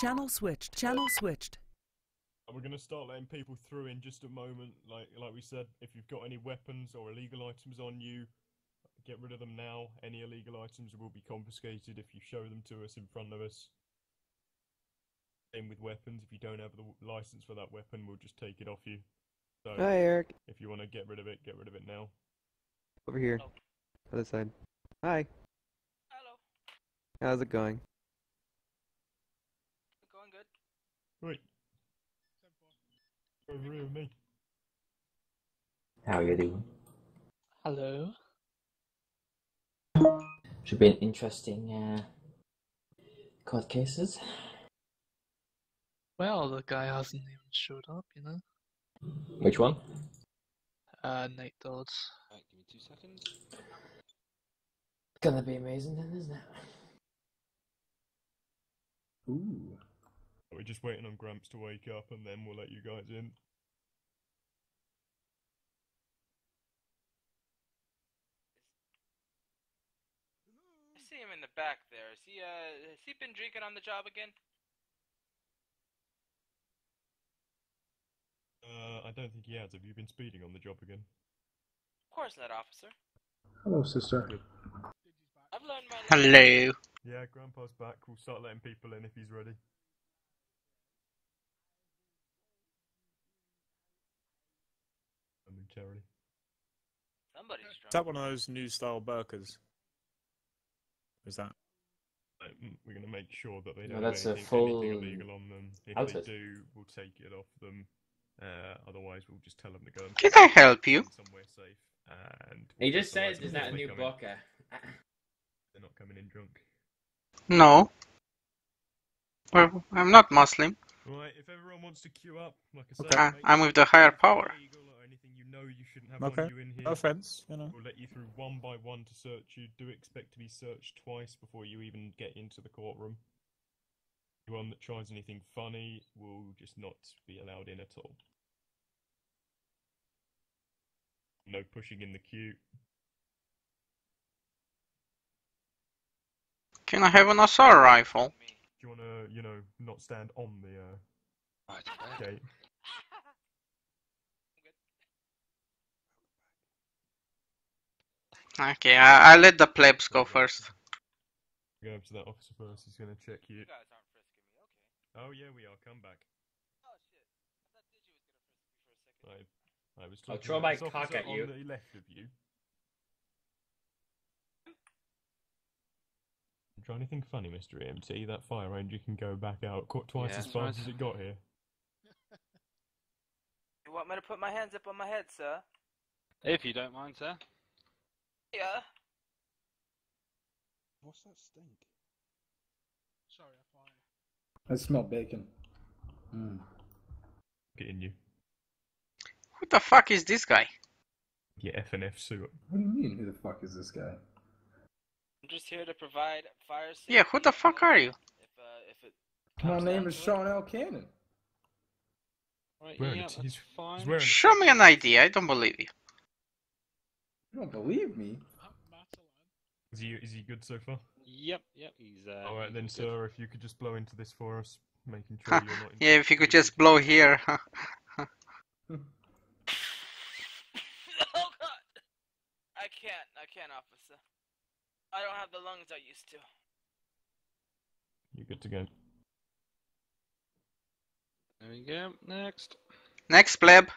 Channel switched. Channel switched. And we're going to start letting people through in just a moment. Like we said, if you've got any weapons or illegal items on you, get rid of them now. Any illegal items will be confiscated if you show them to us in front of us. Same with weapons. If you don't have the license for that weapon, we'll just take it off you. So, Hi, Eric. if you want to get rid of it now. Over here. Hello. Other side. Hi. Hello. How's it going? Going good. Right. Over here with me. How you doing? Hello. Should be an interesting court cases. Well, the guy hasn't even showed up, you know. Which one? Nate Dodds. Alright, give me 2 seconds. Gonna be amazing then, isn't it? Ooh. We're just waiting on Gramps to wake up and then we'll let you guys in. I see him in the back there. Has he been drinking on the job again? I don't think he has. Have you been speeding on the job again? Of course not, officer. Hello, sister. Good. I've learned my lesson. Hello. Yeah, Grandpa's back. We'll start letting people in if he's ready. Momentarily. Somebody's Is drunk. that one of those new style burkers? Is that? We're going to make sure that they No, don't that's have a anything full illegal on them. If outfit. they do, we'll take it off them. Otherwise, we'll just tell them to go and Can I help you? somewhere safe. And He just otherwise, said, is that a new Boca? They're not coming in drunk. No. Well, I'm not Muslim. Right, if everyone wants to queue up, like I said, Okay. make I'm sure with the higher if there's power. illegal or anything you know you shouldn't have Okay. on you in here. No offense, you know. We'll let you through one by one to search you. Do expect to be searched twice before you even get into the courtroom. Anyone that tries anything funny will just not be allowed in at all. No pushing in the queue. Can I have an assault rifle? Do you want to, not stand on the Right, gate? Okay, I'll let the plebs go first. Go up to that officer first. He's going to check you. You guys aren't frisking me. Okay. Oh yeah, we are. Come back. Oh shit. I thought Digi was gonna frisk me for a second. I was I'll talking throw about my this cock officer at you. on the left of you. Try anything funny, Mr. EMT? That fire ranger can go back out twice Yeah, as that's fast right. as it got here. You want me to put my hands up on my head, sir? If you don't mind, sir. Yeah. What's that stink? Sorry, I I smell bacon. Getting you. Who the fuck is this guy? Your F&F suit. What do you mean, who the fuck is this guy? I'm just here to provide fire safety. Yeah, who the fuck are you? If it My comes name down is to it. Sean L. Cannon. Right, Wearing yeah, it. that's fine. He's wearing a Show me an suit. ID, I don't believe you. You don't believe me? Is he good so far? Yep, he's Alright he's then, all sir, if you could just blow into this for us, making sure you're not... Yeah, if you could just blow here. Oh god! I can't, officer. I don't have the lungs I used to. You're good to go. There we go. Next. Next pleb.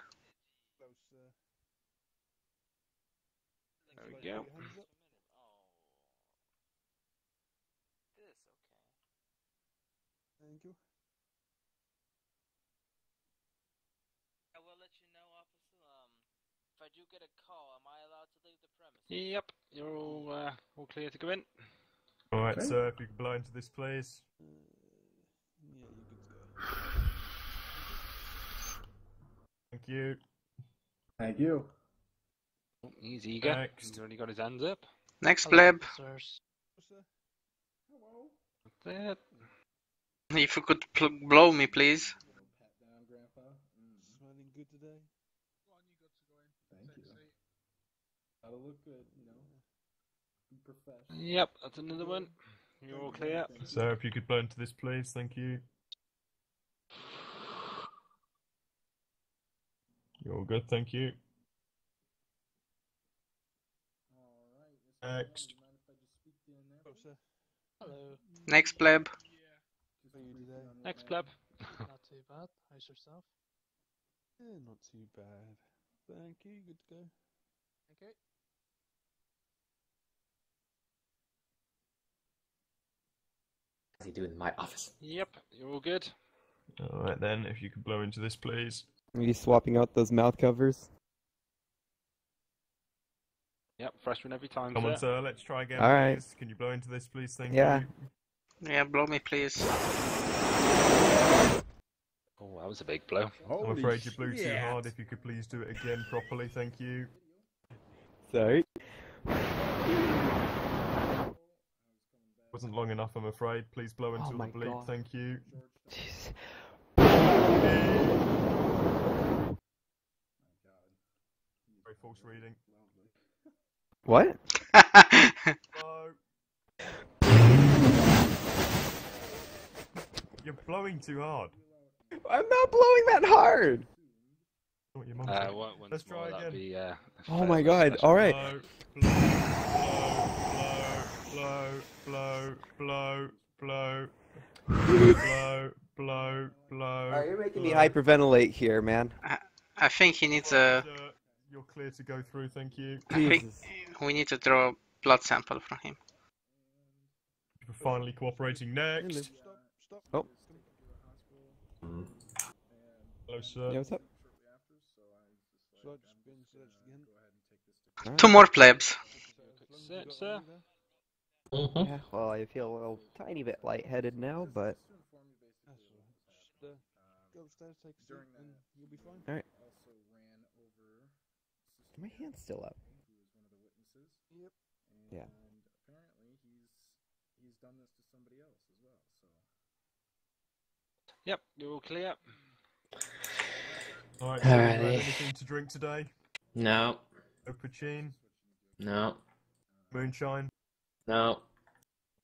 There we go. This, okay. Thank you. I will let you know, officer. If I do get a call, am I allowed to leave the premises? Yep, you're all clear to go in. Alright, Okay. sir, if you could blow into this, please. Yeah, you good to go. Thank you. Thank you. Oh, he's eager. Next. He's already got his hands up. Next pleb. Officers. Hello. That's it. If you could blow me, please. Pat down, Grandpa. Smelling good today? Thank you. That'll look good, Be professional. Yep, that's another one. You're all clear. Sir, if you could blow into this, please. Thank you. You're all good, thank you. Alright, Next. do you mind if I just speak to you in there? Closer. Hello. Next pleb. How are you today? Next pleb. Not too bad. How's yourself? Yeah, not too bad. Thank you. Good to go. Okay. What's he doing in my office? Yep, you're all good. Alright then, if you could blow into this, please. Are you swapping out those mouth covers? Yep, fresh one every time, Come sir. on, sir, let's try again, All right. please. Can you blow into this, please? Thank Yeah. you. Yeah, blow me, please. Oh, that was a big blow. I'm afraid you blew too hard. If you could please do it again properly, thank you. Sorry. Wasn't long enough, I'm afraid. Please blow Oh until my the bleed, God. thank you. Jeez. Very false reading. What? Blow. You're blowing too hard. I'm not blowing that hard. What your mum said. Once Let's try more, that'd again. be, a Oh my first God. special. All right. Blow. You're making me hyperventilate here, man. I think he needs a. You're clear to go through, thank you. I think Jesus. we need to draw a blood sample from him. For finally cooperating next. Stop. Oh. Hello, sir. Yeah, what's up? So I've just been searched again. Two more plebs. Sit, sir. Mm-hmm. Yeah, well, I feel a little tiny bit lightheaded now, but That's alright. Just go upstairs, take a seat, and you'll be fine. Alright. Also ran over my hand's still up. who was one of the witnesses. Yep. And Yeah. apparently he's done this to somebody else as well. So Yep, you're all clear. Alright, so you had Alrighty. anything to drink today? No. No poutine? No. Moonshine? No.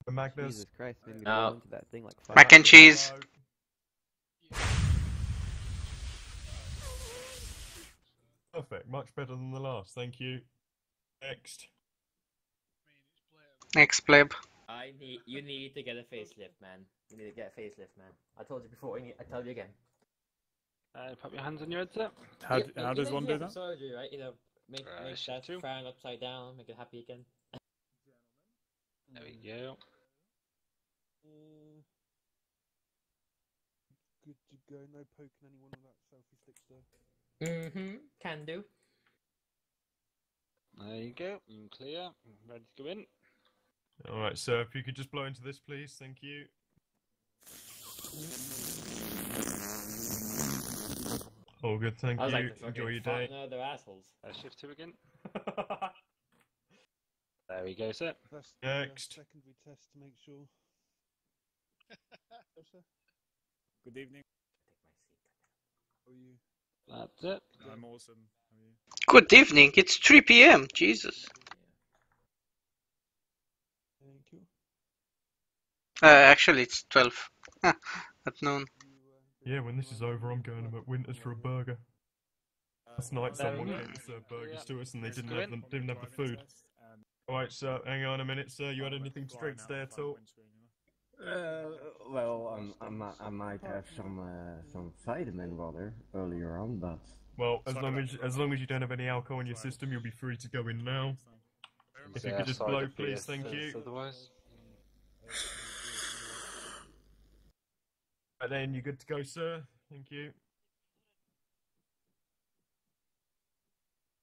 A Magnus? Jesus Christ, made me No. blow into that thing like fuck. Mac and cheese. Perfect, much better than the last, thank you. Next. Next pleb. You need to get a facelift, man. You need to get a facelift, man. I told you before. I tell you again. Put your hands on your head, sir. How does one do have that? Surgery, right? Make shift that two. frown upside down, make it happy again. There we go. Good to go. No poking anyone with that selfie stick, sir. Mm-hmm. Can do. There you go. You're clear. Ready to go in. Alright, sir, if you could just blow into this, please, thank you. All good, thank I was you. like, the Enjoy your fucking day. No, they're assholes. Shift 2 again. There we go, sir. That's Next. the secondary test to make sure. Go, sir. Good evening. How are you? That's it. I'm awesome. How are you? Good evening. It's 3 p.m. Jesus. Thank you. Actually, it's 12 at noon. Yeah, when this is over, I'm going to McWinter's for a burger. Last night, someone came to serve burgers to us and they didn't have the food. Alright, so hang on a minute, sir. You had anything to drink today at all? Well, I might have some vitamin water earlier on, but Well, as long as you don't have any alcohol in your system, you'll be free to go in now. If you could just blow, please, thank you. Otherwise. And then you're good to go, sir. Thank you.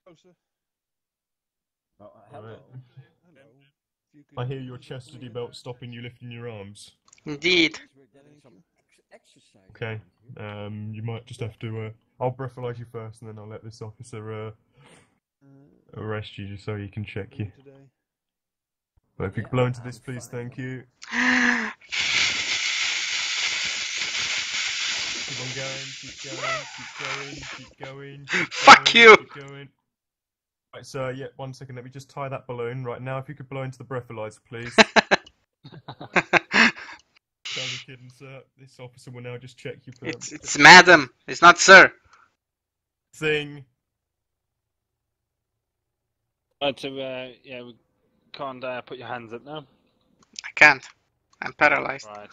Oh, sir. hello. Alright. Hello. If you could I hear your chastity belt stopping you lifting your arms. Indeed. We're getting some exercise. Okay. You might just have to. I'll breathalyze you first, and then I'll let this officer arrest you, just so he can check you. today. But if you could blow into this, please, thank you. Keep on going, keep going. Fuck you! Keep going. Right, so, yeah, 1 second, let me just tie that balloon. Right, now if you could blow into the breathalyzer, please. Only kidding, sir. This officer will now just check you for... It's madam. It's not sir. thing. Right, so yeah, we can't put your hands up now. I can't. I'm paralyzed. Right.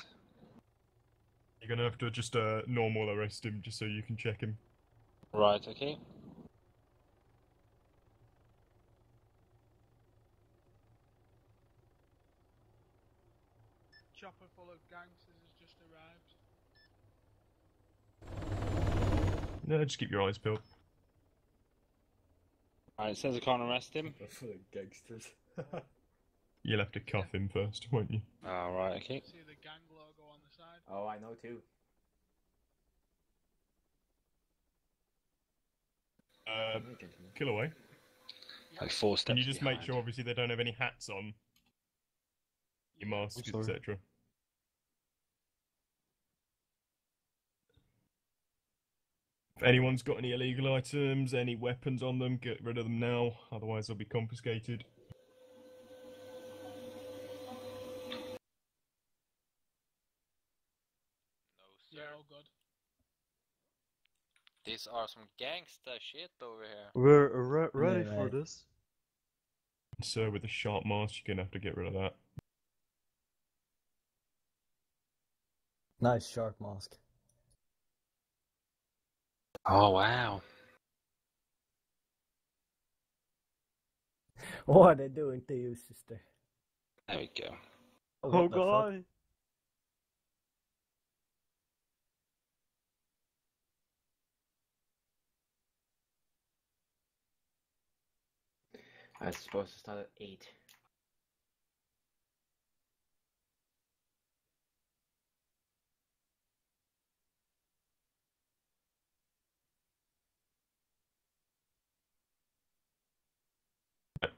You're gonna have to just normal arrest him just so you can check him. Right. Okay. Chopper full of gangsters has just arrived. No, just keep your eyes peeled. Right, it says I can't arrest him. Full of gangsters. You'll have to cuff him first, won't you? Oh, right, okay. See the gang logo on the side. Oh, I know too. Kill away. Like 4 steps Can you just behind. make sure, obviously, they don't have any hats on? Your masks, etc. If anyone's got any illegal items, any weapons on them, get rid of them now, otherwise they'll be confiscated. No, Yeah, all good. These are some gangsta shit over here. We're ready for this. So with the sharp mask, you're gonna have to get rid of that. Nice shark mask. Oh, wow. What are they doing to you, sister? There we go. Oh, Oh what the fuck? god! I was supposed to start at 8.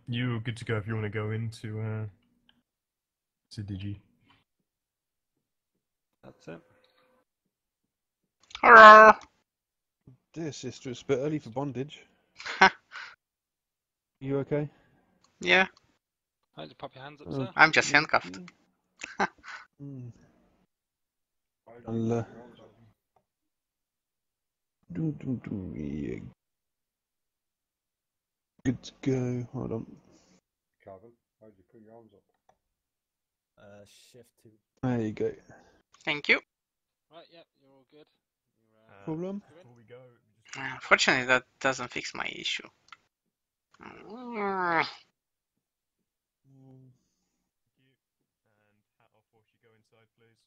You're good to go if you want to go into Digi. That's it. Hello. Dear sister, it's a bit early for bondage. You okay? Yeah, Right, just pop your hands up, Oh, sir. I'm just handcuffed. Mm. I'll, yeah. Good to go. Hold on. Calvin, how'd you put your arms up? Shift 2. There you go. Thank you. Right, yeah, you're all good. Problem? Before we go, Unfortunately, that doesn't fix my issue. and hat off whilst you go inside, please.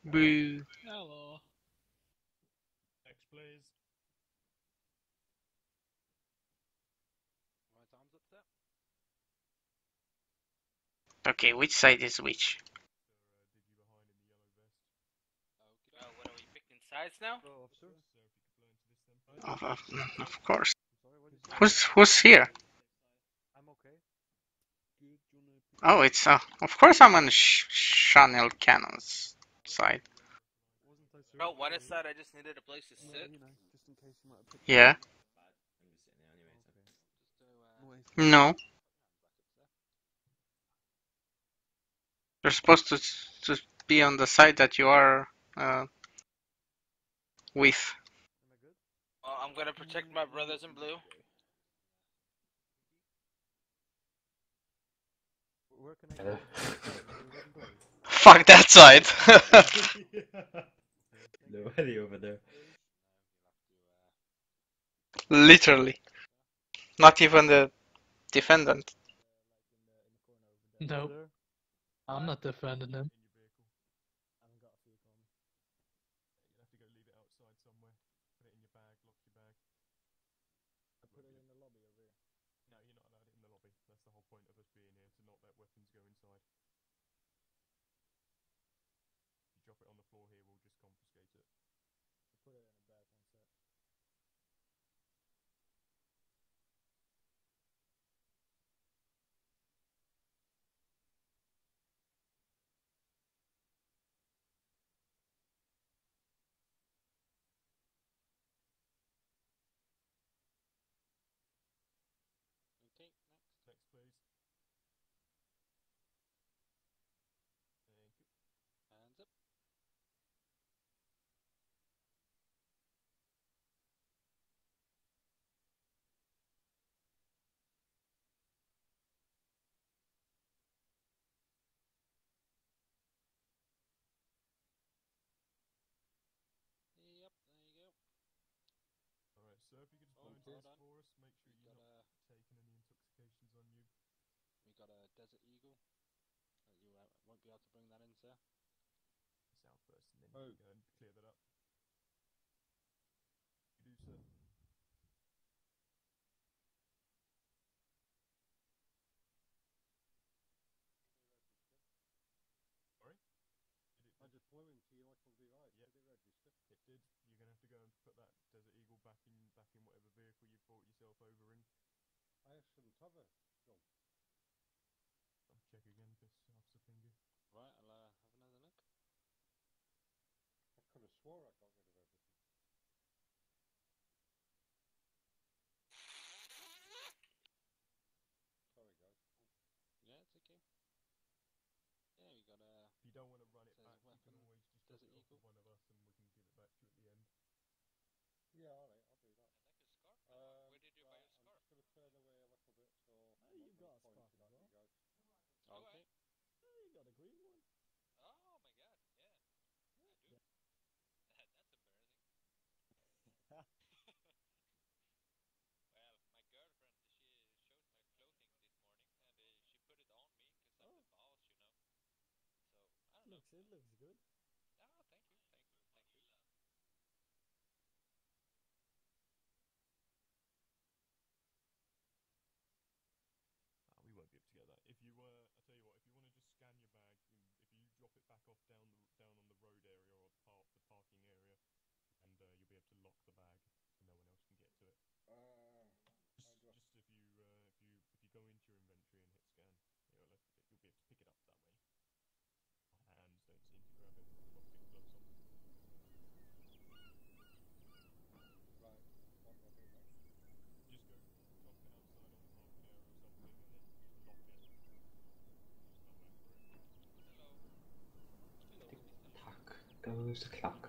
Boo. Hello. Next, please. Right, arms up, sir. Okay, which side is which? What are we picking sides now? Of course. Who's here? I'm okay. Good. Oh, it's of course I'm on Chanel Cannon's side. Bro, one aside, I just needed a place to sit. You know, just in case you might have picked Yeah. No. You're supposed to be on the side that you are with. I'm gonna protect my brothers in blue. Where can I go? Fuck that side. Nobody over there. Literally. Not even the defendant. No. I'm not defending him. Okay, next. Next, please. Hands up. if you could just blow into this for us. Make sure you're not taking any intoxications on you. We got a Desert Eagle. You won't be able to bring that in, sir. South first, and then you can go and clear that up. You do, sir. Sorry? I just blew into you like all the right. Yep. Did it register? It did. You're gonna have to go and put that Desert Eagle back in whatever vehicle you brought yourself over in. I shouldn't have a gun. I'll check again, Officer Finger. Right, I'll have another look. I could have swore I got rid of everything. Sorry, guys. Yeah, it's okay. Yeah, we got a. If you don't want to run it back, you weapon, can always just drop Desert it off to Eagle. one of us, and we can give it back to you at the end. Yeah, alright, I'll do that. Like a scarf? Where did you buy your I'm scarf? just going to turn away a little bit so Hey, you got a point scarf it as at well. you guys. Okay. Oh, you got a green one. Oh my god, yeah. I do. Yeah. That's embarrassing. Well, my girlfriend, she showed my clothing this morning, and she put it on me because I'm the boss, you know. So, I don't know. It looks good. Oh, thank you. We won't be able to get that. If you I tell you what, if you want to just scan your bag, if you drop it back off down on the road area or the parking area, and you'll be able to lock the bag so no one else can get to it. Just if you go into your inventory and hit scan, you'll be able to pick it up that way. My hands don't seem to grab it. I've got big gloves on. Right, what do I do next? Just go dump it outside on the parking area or something, and then just lock it. Just come back for it. Hello. Tack goes the clock.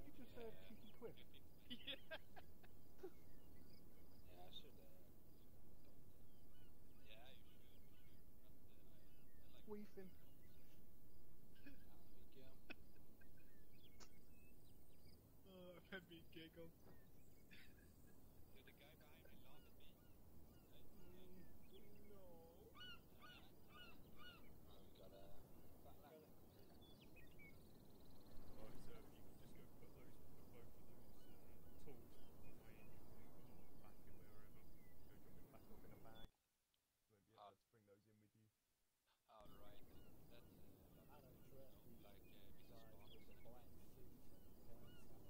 You just said cheeky quip. Yeah. Yeah, I should. Yeah, you should. I like Queefing. There we go. Oh, it made me giggle. Did the guy behind me laugh at me? No. Oh, we got a fat lamp. Right, so if you could just go put both of those tools away in your vehicle or back in wherever. Go drop it back off in a bag. You won't be able to bring those in with you. Alright. That's I don't trust these like guys Mrs. Fox. with the black suits and the black tie.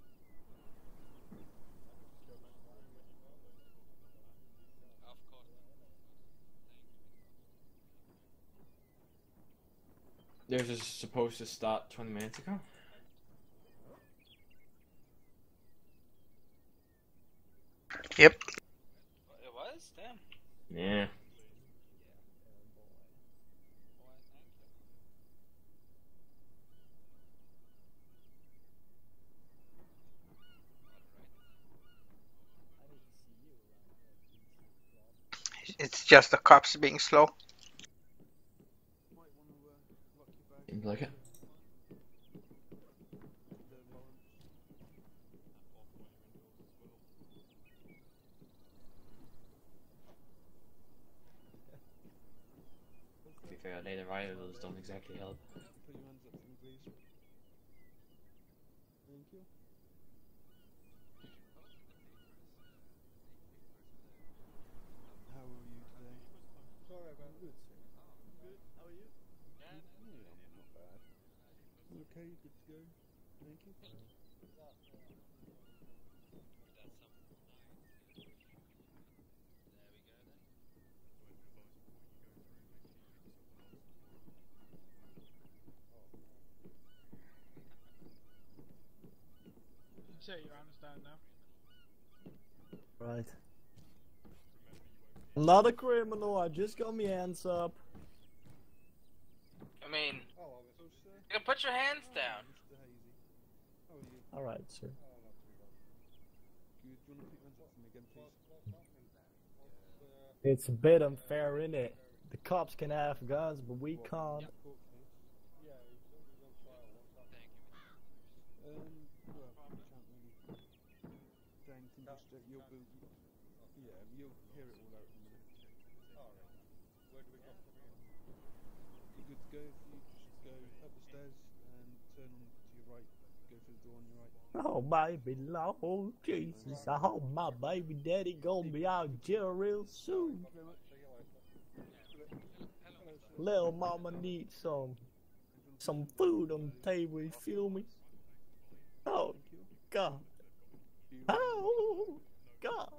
Just go back to the room when you found those tools and come back. Of course. Thank you, Mrs. Fox. This is supposed to start 20 minutes ago. Yep. It was? Damn. Yeah. Why, thank you. I need to see you around here, please. It's just the cops being slow. Might want to lock your bag. Seems like it. The Lawrence. Off while you're indoors as well. To be fair, later rivals don't exactly help. Put your hands up for me, please. Thank you. How are you today? Sorry about good, sir. Good. How are you? Yeah, Not bad. Okay, good to go. Thank you. that's some nice. There we go then. So I advise before you go through, make sure you pick yourself an answer for them. take your hands down now. Right. I'm not a criminal, I just got my hands up. I mean, you can put your hands down. Alright, sir. It's a bit unfair, innit? The cops can have guns, but we can't. You'll hear it all out in a minute. Where do we go from here? You're good to go. If you just go up the stairs and turn on to your right, go through the door on your right. Oh, baby, Lord Jesus, I hope my baby daddy gonna be out of jail real soon. Little mama needs some food on the table, you feel me? Oh, God. Oh, God.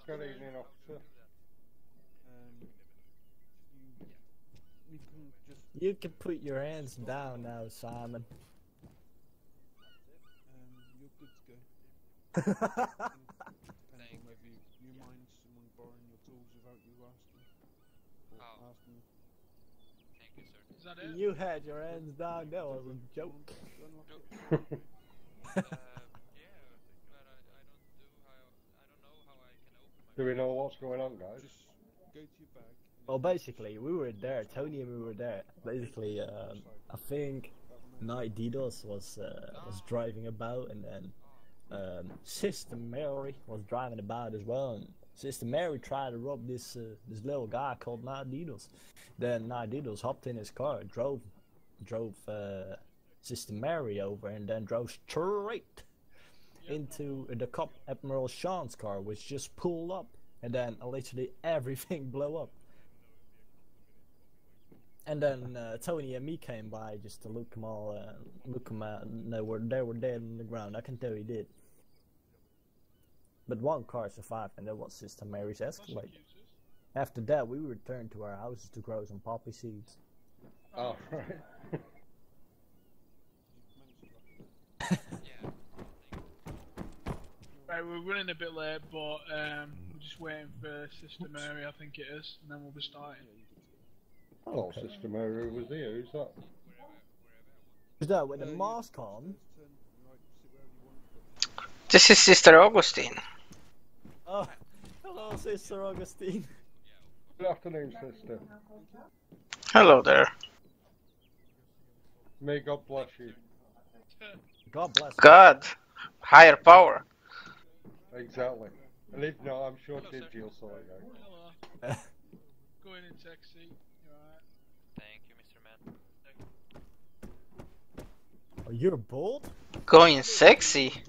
Good evening, officer. You can put your hands down now, Simon. You're good to go. Depends on whether you mind someone borrowing your tools without you asking. Or asking. Thank you, sir. Is that it? You had your hands down, that was a joke. Yeah, but I don't know how I can open my. Do we know what's going on, guys? Just go to your bag. Well, basically, we were there. Tony and we were there. Basically, I think Night DDoS was driving about, and then Sister Mary was driving about as well. And Sister Mary tried to rob this little guy called Night DDoS. Then Night DDoS hopped in his car, drove Sister Mary over, and then drove straight into the cop Admiral Sean's car, which just pulled up, and then literally everything blew up. And then Tony and me came by just to look them all, and they were dead on the ground. I can tell you did. But one car survived, and that was Sister Mary's Escalade. After that, we returned to our houses to grow some poppy seeds. Oh, right. Right, we're running a bit late, but we're just waiting for Sister Mary, I think it is, and then we'll be starting. Oh, Sister Mary was here. Who's that? Is that with the mask on? This is Sister Augustine. Oh, hello, Sister Augustine. Good afternoon, sister. Hello there. May God bless you. God bless you. God, higher power. Exactly. And if not, I'm sure Digi will sort it out. Hello. Go in and take a seat. You alright? Thank you, Mr. Man. Oh, you're bold? Going sexy.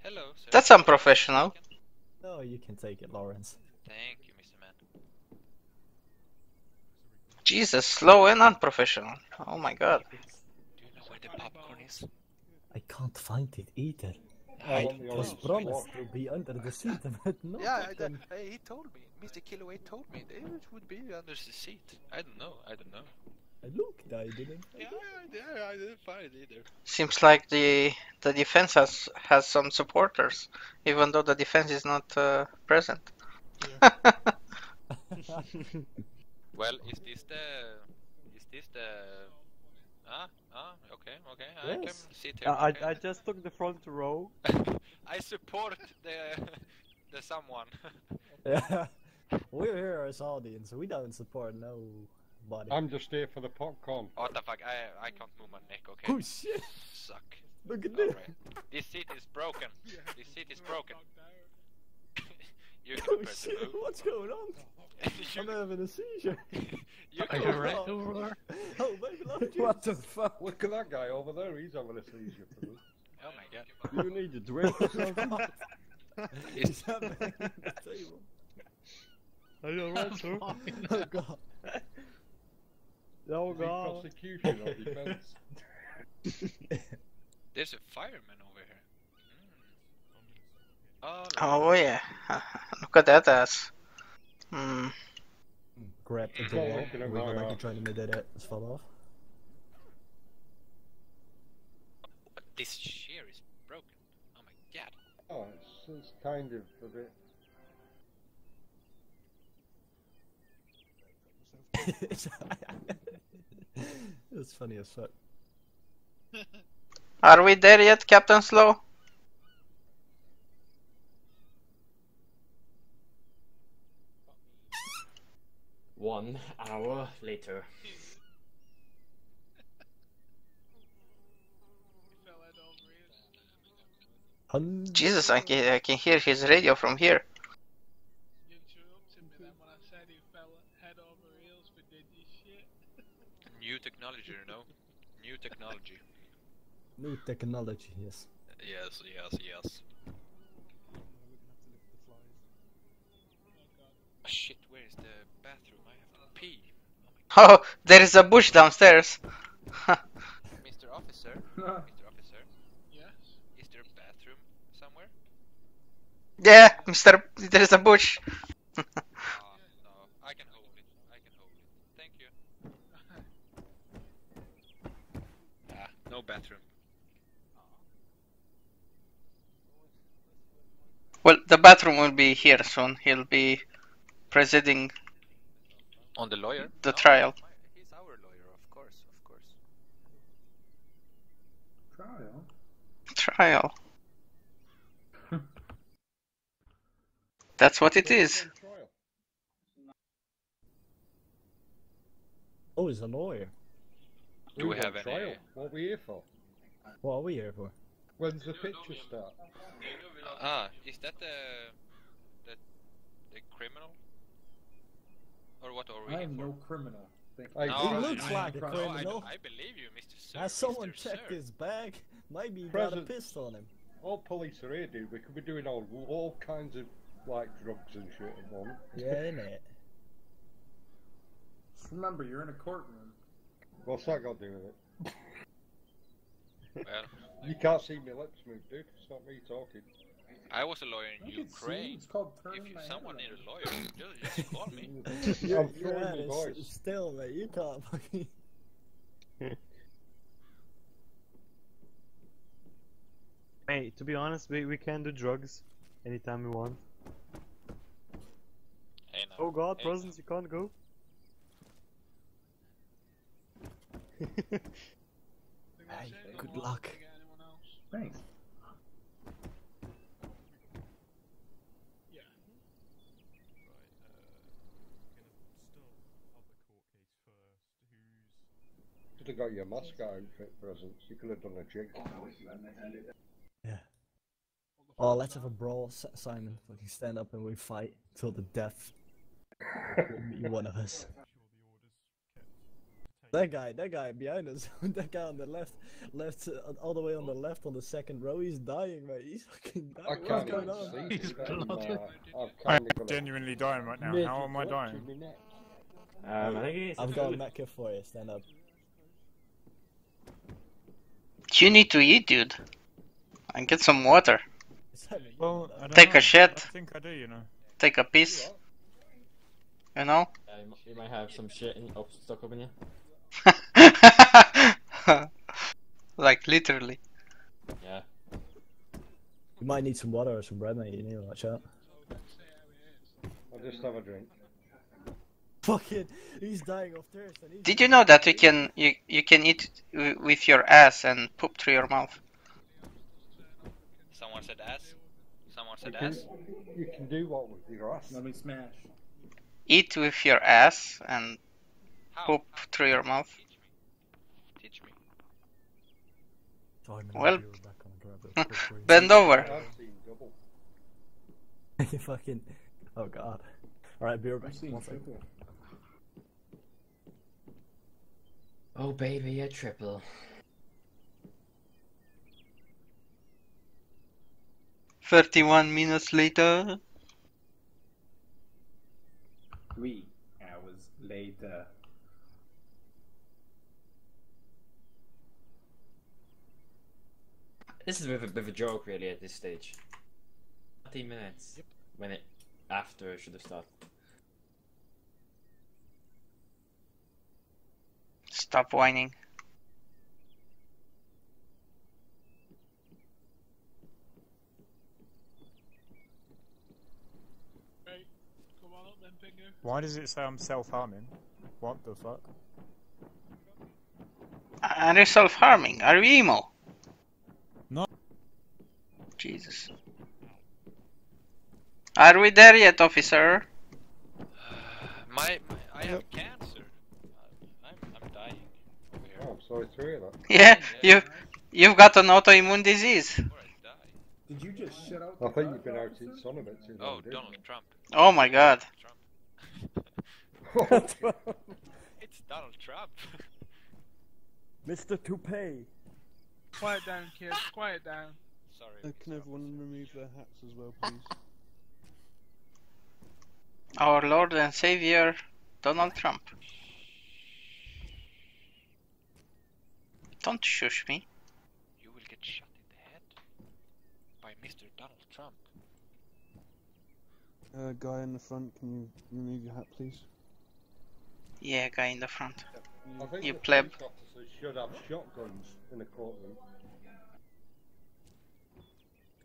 Hello, sir. That's unprofessional. No, you can take it, Lawrence. Thank you, Mr. Man. Jesus, slow and unprofessional. Oh my God. Do you know where the popcorn is? I can't find it either. I It was promised to be under the seat, but not. Yeah, he told me. Mr. Kiloway told me it would be under the seat. I don't know. I looked, I didn't. Yeah, I didn't find it either. Seems like the defense has some supporters, even though the defense is not present. Well, is this the? Okay. I can Yes. sit here. I just took the front row. I support the someone. Yeah, we're here as audience. We don't support nobody. I'm just here for the popcorn. What the fuck? I can't move my neck. Okay. Oh shit! Suck. Look at this. Alright. This seat is broken. This seat is broken. You Oh can press the shit! move. What's going on? I'm having a seizure. You Are you can alright over there? Oh baby, love you. What the fuck? Look at that guy over there. He's having a seizure. Oh my God. You need a drink or something? He's having the table. Are you alright, sir? Oh god. Oh Is he god. prosecution or defense? There's a fireman over here. Oh, Oh yeah. Look at that ass. Grab the Go on, door. looking at We're my gonna arse. try to make that fall off. this chair is Presence kind of a bit. It's funny as fuck. Are we there yet, Captain Slow? 1 hour later. Jesus, I can hear his radio from here. You interrupted me then when I said he fell head over heels for did you shit. New technology, you know? New technology. New technology, yes. Yes, yes, yes. Oh, shit, where is the bathroom? I have to pee. Oh, there is a bush downstairs. Mr. Officer? Mr. Officer? Yes? Is there a bathroom somewhere? Yeah, Mr. There's a bush. No, I can hold it. I can hold it. Thank you. No bathroom. Well, the bathroom will be here soon. He'll be presiding On the lawyer? the No, trial. He's our lawyer, of course, of course. Trial? Trial. That's what it is. Oh, he's a lawyer. Do we have any? Trial. What are we here for? What are we here for? When's the picture start? Is that the criminal? Or what are we I here am for? no criminal. He looks like a criminal. I believe you, Mr. Sir. Has someone Mr. checked Sir. his bag? Maybe he got a pistol on him. All police are here, dude. We could be doing all kinds of like drugs and shit at the moment. Yeah, innit? Just remember, you're in a courtroom. What's that got to do with it? Well, You can't see my lips move, dude. It's not me talking. I was a lawyer in I can see, Ukraine. it's called If turning my someone head need a lawyer, just call me. I'm throwing my voice. Still, mate, you can't fucking... Hey, to be honest, we can do drugs anytime we want. Hey, no. Oh god, Hey, presents, you can't go. Hey, good luck. Thanks. Yeah. Should have got your mascot outfit presents. You could have done a jig. Yeah. Oh, let's have a brawl, Simon. Fucking stand up and we fight till the death. One of us. That guy behind us, that guy on the left, all the way on the left on the second row, he's dying, mate. He's fucking dying. I What's can't going even on? see. He's dude. bloody. I'm I'm genuinely dying right now. How am I dying? I think it's I've got a mecha for you, stand up. You need to eat, dude. And get some water. Well, I don't Take know. a shit. I think I do, you know. Take a piss. You know? You might have some shit stuck up in you. Like literally. Yeah. You might need some water or some bread, mate. You need to watch out. I'll just have a drink. Fucking, he's dying of thirst. And he's Did you know that you can eat with your ass and poop through your mouth? Someone said ass. Someone said You ass. can, you can do what with your ass? Let me smash. Eat with your ass and How? poop through your mouth. Teach me. Simon, Well, I'll be right back. I'm gonna grab a quick break. bend over. I've seen double. You fucking. Oh god. Alright, be right back. I've seen One second. triple. Oh baby, a triple. 31 minutes later. 3 hours later. This is a bit of a joke, really, at this stage. 30 minutes. Yep. When it after it should have started. Stop whining. then, Pingu. Why does it say I'm self-harming? What the fuck? Are you self-harming? Are you emo? No. Jesus. Are we there yet, officer? I have cancer. I'm dying. Over here. Oh, I'm sorry to hear that. Yeah, you've got an autoimmune disease. Did you just shut out? I think you've been out in son of it too long. Oh, Donald Trump. Oh my God. It's Donald Trump. Mr. Toupee. Quiet down, kids. Quiet down. Sorry. Can everyone remove their hats as well, please? Our Lord and Savior, Donald Trump. Don't shush me. You will get shot in the head by Mr. Donald Trump. Guy in the front, can you remove your hat, please? Yeah, guy in the front. I think You the pleb. police officers should have shotguns in the courtroom.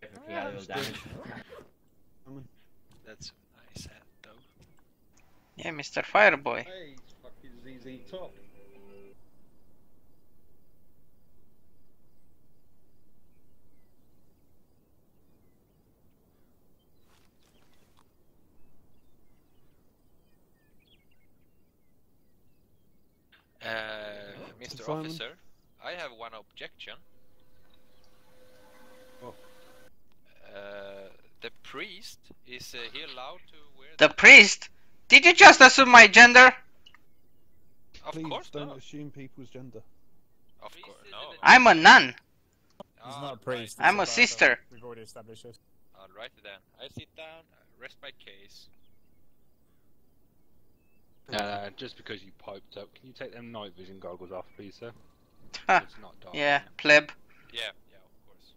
Collateral damage. That's a nice hat, though. Yeah, Mr. Fireboy. Hey, it's fucking ZZ Top. Mr. Fireman? Officer, I have one objection. Oh. The priest, is he allowed to wear The priest? Did you just assume my gender? Of Please course don't not. assume people's gender. Of course, no. I'm a nun. He's not a priest. I'm he's a brother. sister. We've already established this. Alright then, I sit down, rest my case. Just because you piped up, can you take them night vision goggles off, please, sir? Ha. It's not dark. Yeah, pleb. Yeah, of course.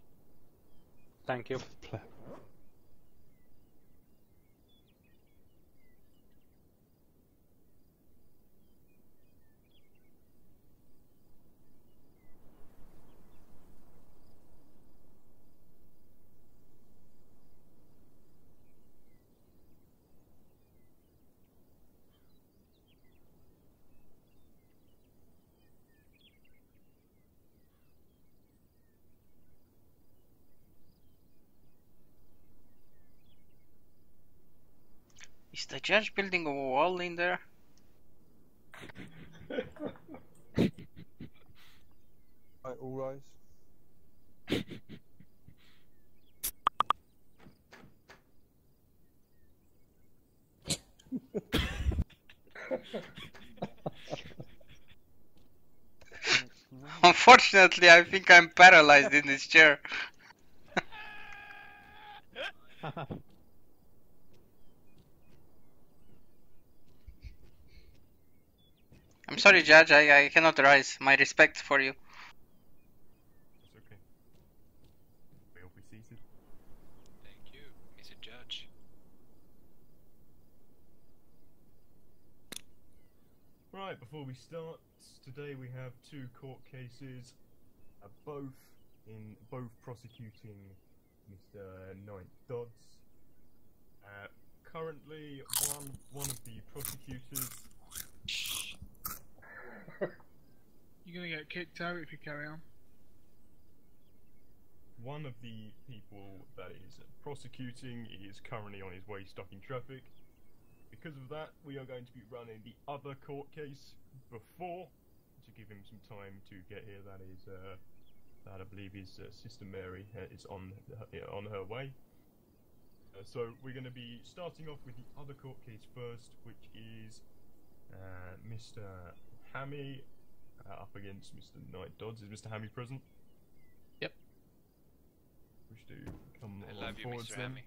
Thank you. Is the judge building a wall in there? Right, all rise. Unfortunately, I think I'm paralyzed in this chair. I'm sorry, Judge, I cannot rise. My respect for you. It's okay. We'll be seated. Thank you, Mr. Judge. Right, before we start, today we have two court cases, both prosecuting Mr. Knight Dodds. Currently, one of the prosecutors. You're gonna get kicked out if you carry on. One of the people that is prosecuting is currently on his way stuck in traffic. Because of that, we are going to be running the other court case before to give him some time to get here. That is, that I believe his sister Mary is on her way. So we're going to be starting off with the other court case first, which is Mr. Hammy up against Mr. Knight Dodds. Is Mr. Hammy present? Yep. Wish to come I on love you, forwards Mr. then. Hammy.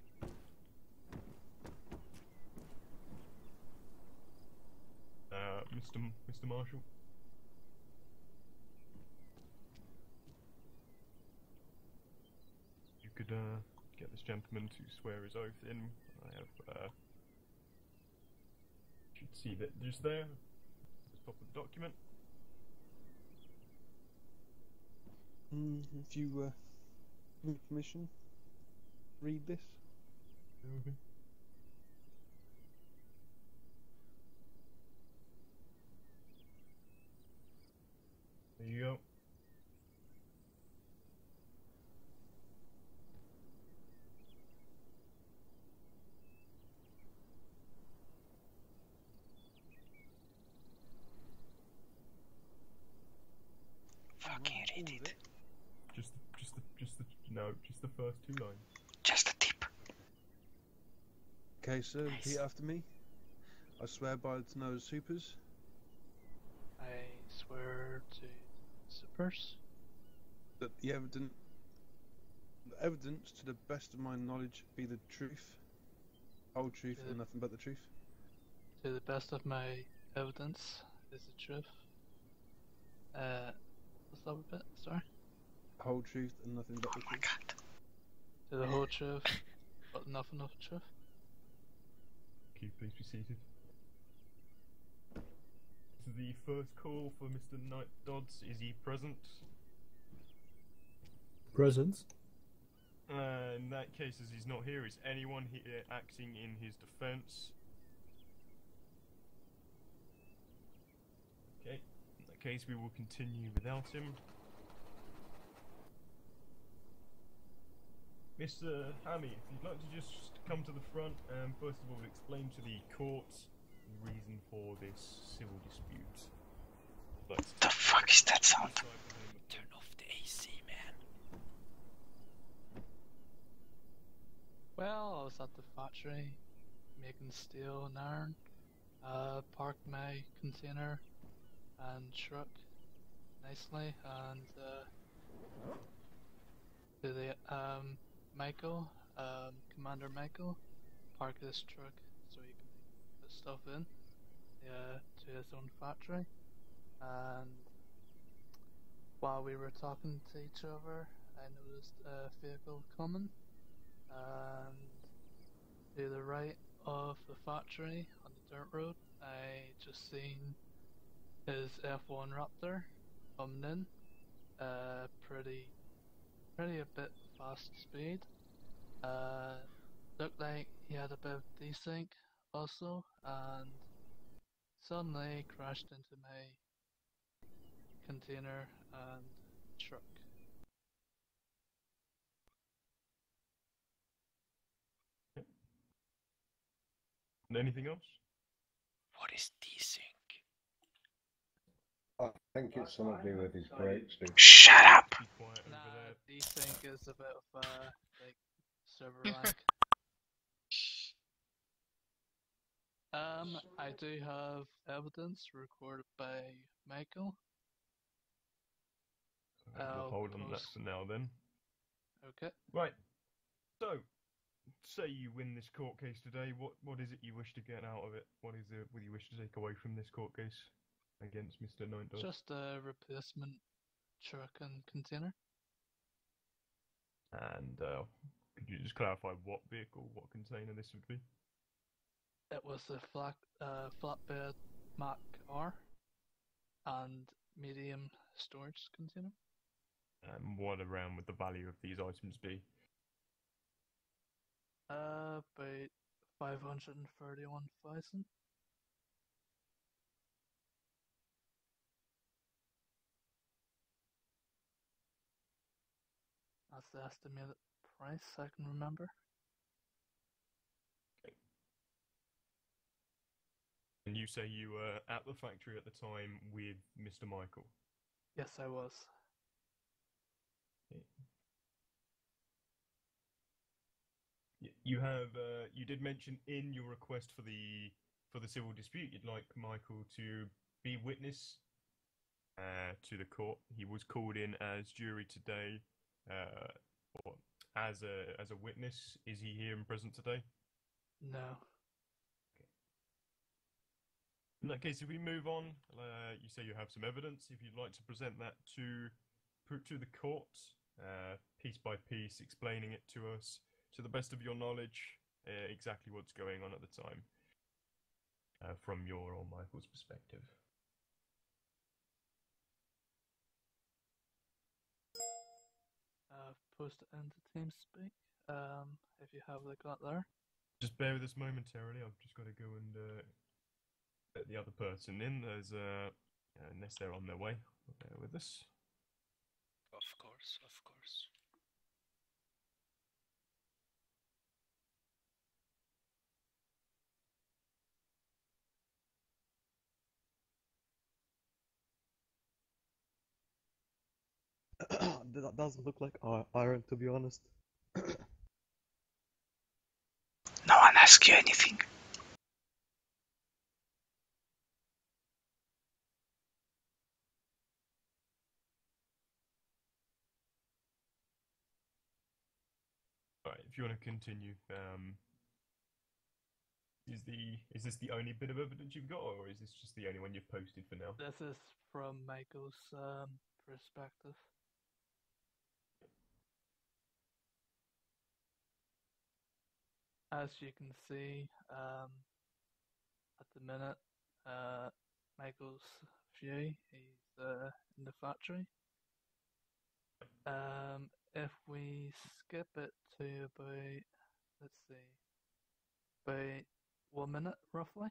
Mr. Marshall. You could get this gentleman to swear his oath in. I have should see that just there. Just pop the document. If you give me permission, read this. read it? Just the first 2 lines. Just a tip. Okay, sir, repeat after me. I swear by the Tanoa Supers. I swear to supers That the evidence, to the best of my knowledge, be the truth, whole truth, and nothing but the truth. to the best of my evidence is the truth. What's that a bit? Sorry. Whole truth and nothing but the truth. God. To the whole truth, but nothing of the truth. Can you please be seated? So the first call for Mr. Knight Dodds, is he present? Present? In that case, as he's not here, is anyone here acting in his defence? Okay, in that case we will continue without him. Mr. Hammy, if you'd like to just come to the front and first of all explain to the court the reason for this civil dispute. The fuck is that sound? Turn off the AC, man. Well, I was at the factory making steel and iron. Parked my container and truck nicely, and to the Michael, Commander Michael, park his truck so he can put stuff in to his own factory. And while we were talking to each other, I noticed a vehicle coming, and to the right of the factory on the dirt road, I just seen his F1 Raptor coming in, pretty a bit fast speed. Looked like he had a bit of desync also, and suddenly crashed into my container and truck. And anything else? What is desync? I think it's something to do with his brakes, dude. Shut up! Nah, desync is a bit of like server lag. I do have evidence recorded by Michael. We'll hold on that for now then. Okay. Right. So, say you win this court case today, what is it you wish to get out of it? What is it you wish to take away from this court case against Mr. Ninedog? Just a replacement truck and container. And could you just clarify what vehicle, what container this would be? It was a flatbed Mac R and medium storage container. And what around would the value of these items be? About 531,000. That's the estimated price I can remember. And you say you were at the factory at the time with Mr. Michael? Yes, I was. You have you did mention in your request for the civil dispute you'd like Michael to be witness to the court. He was called in as jury today, or as a witness. Is he here and present today? No. Okay. In that case, if we move on, you say you have some evidence. If you'd like to present that to the court, piece by piece, explaining it to us to the best of your knowledge, exactly what's going on at the time, from your or Michael's perspective. Post it into TeamSpeak, if you have got there. Just bear with us momentarily. I've just got to go and let the other person in. There's unless they're on their way. Bear with us. Of course, of course. that doesn't look like iron, to be honest. No one asks you anything. Alright, if you want to continue, is this the only bit of evidence you've got, or is this just the only one you've posted for now? This is from Michael's perspective. As you can see, at the minute, Michael's view, he's in the factory. If we skip it to about, let's see, about 1 minute roughly.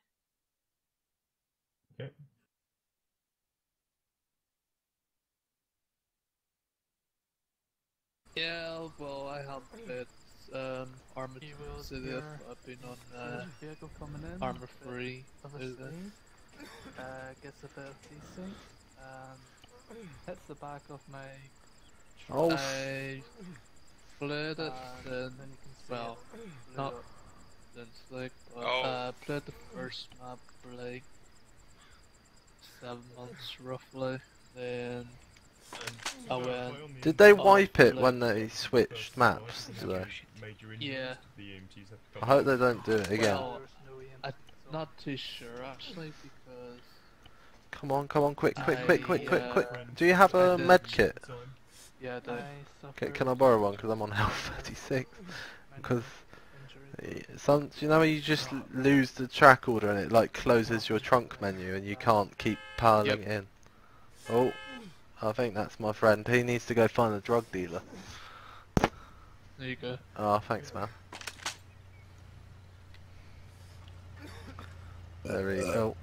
Okay. Yeah, well, I have played Armored City. I've been on vehicle coming in. Armor Free. Of a speed. Gets a bit of DC and hits the back of my Oh. I played it then, then you can see well, it not blew up. since like, but Oh. played the first map for like 7 months roughly, then I went. Did they off wipe it like- when they switched maps? Did they? Yeah. I hope they don't do it again. Well, I'm not too sure actually because. Come on, quick. I, Do you have a did- med kit? Yeah, I do. Okay, can I borrow one? Because I'm on health 36. Because some, you know, when you just lose the track order and it like closes your trunk menu and you can't keep piling in. Oh, I think that's my friend. He needs to go find a drug dealer. There you go. Oh, thanks, man. There he go.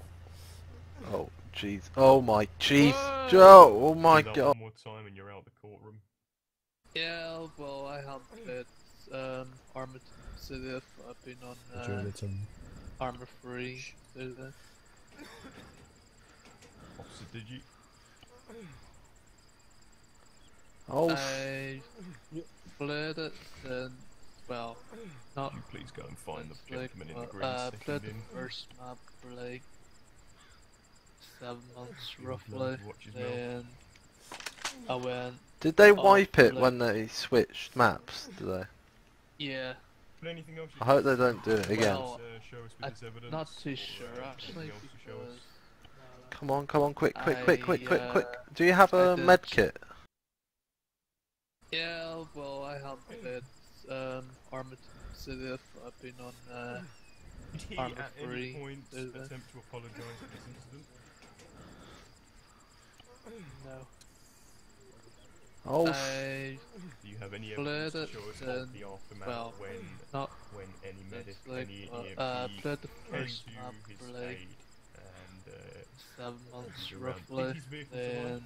Oh, jeez. Oh my jeez. Joe. Oh my Do that god. one more time and you're out the courtroom. Yeah, well, I have played Armored City. I've been on Jonathan. Armor Free. Officer, did you? Oh. I played it then, well, not. Could you please go and find the like, gentleman in the green second played in? the first map for like 7 months You would roughly, learn to watch his mouth. then I went. Did they off wipe it like- when they switched maps? Did they? Yeah. But anything else you I hope they don't do it again. Well, show us with I'm this evidence, not too or, sure actually anything else to show us? because. Come on, quick. I, Do you have I a did- med kit? Yeah, well, I have played Armored City. I've been on Did he Armor at any Free. point attempt to apologise for this incident? No. Oh. I Do you have any played evidence to it show us then, of the aftermath well, not when any medic, since like, any played the came first to map his for like aid and 7 months was around? roughly, Think his vehicle's alive? then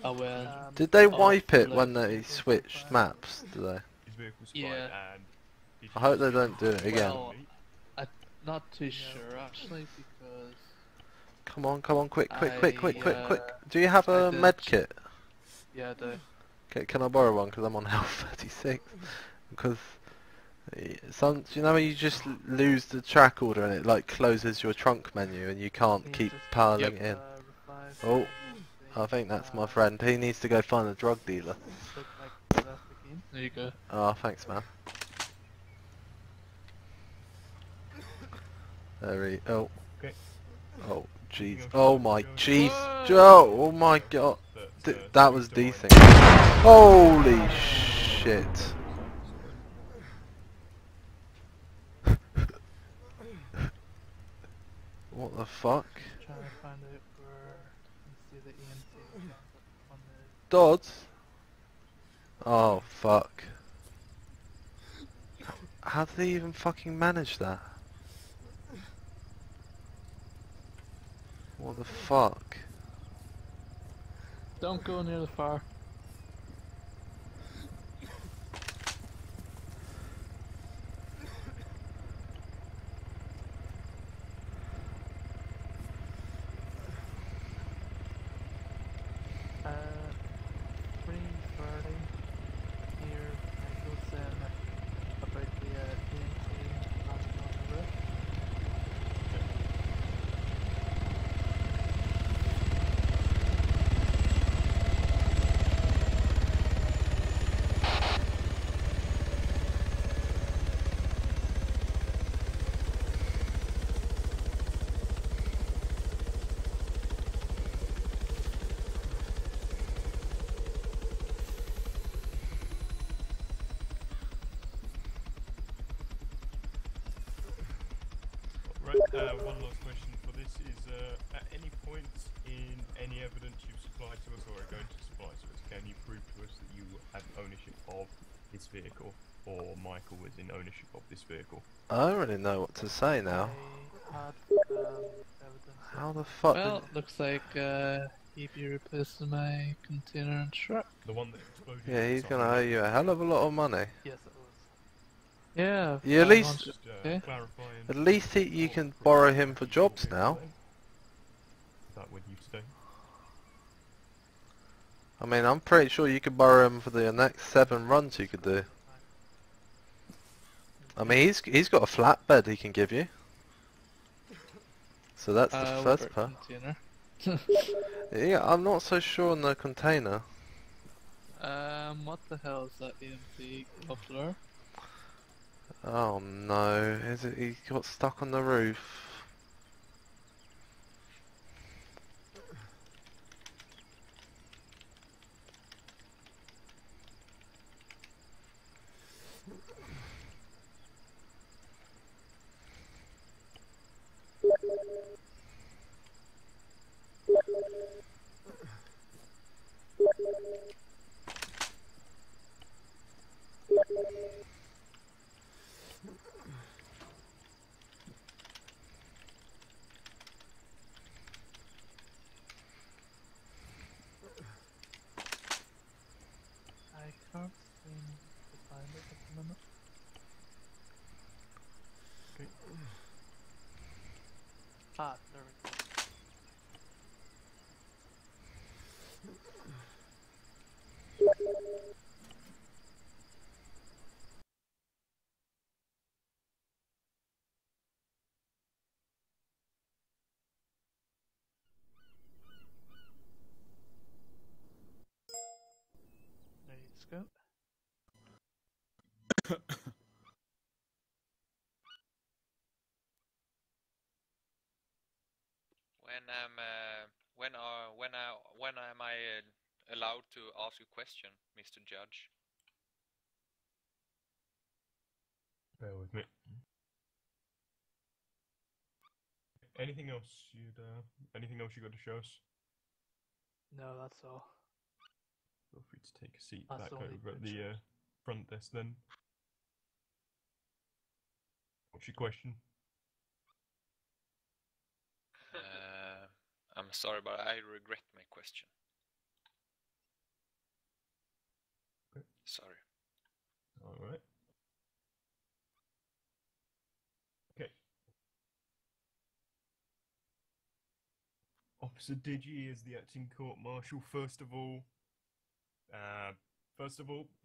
I went. Did they off wipe it like- when they switched maps? Did they? His vehicle's Yeah. fine and did I you hope they see don't do it again. Well, I'm not too sure actually because. Come on, quick. I, Do you have I a did- med kit? Yeah, I do. Okay, can I borrow one? Because I'm on health 36. Because some, you know, when you just lose the track order and it like closes your trunk menu and you can't keep piling in. Oh, I think that's my friend. He needs to go find a drug dealer. There you go. Oh, thanks, man. There he. Oh. Okay. Oh, jeez. Oh my jeez. Joe. Oh my god. That was decent. Holy shit. What the fuck? Trying to find out where you see the EMT on the. Dodds? Oh fuck. How did they even fucking manage that? What the fuck? Don't go near the fire. one last question for this is: at any point in any evidence you've supplied to us or are going to supply to us, can you prove to us that you have ownership of this vehicle, or Michael was in ownership of this vehicle? I don't really know what to say now. I had evidence. How the fuck? Well, looks like he be replacing my container and truck. The one that exploded. Yeah, he's gonna owe you a hell of a lot of money. Yes, it was. Yeah. You at least, Okay. at least you can borrow him for jobs now. Is that with you today? I mean, I'm pretty sure you could borrow him for the next 7 runs you could do. I mean, he's got a flatbed he can give you. So that's the first part. Yeah, I'm not so sure on the container. What the hell is that EMT coupler? Oh no, is it he got stuck on the roof? I can't seem to find it at the minute. Okay. Ah, there we go. There you go. When am I allowed to ask a question, Mr. Judge? Bear with me. Anything else you got to show us? No, that's all. Feel free to take a seat That's back all over you at can the show. front desk then. What's your question? I'm sorry, but I regret my question. Okay. Sorry. Alright. Okay. Officer Digi is the acting court marshal. First of all,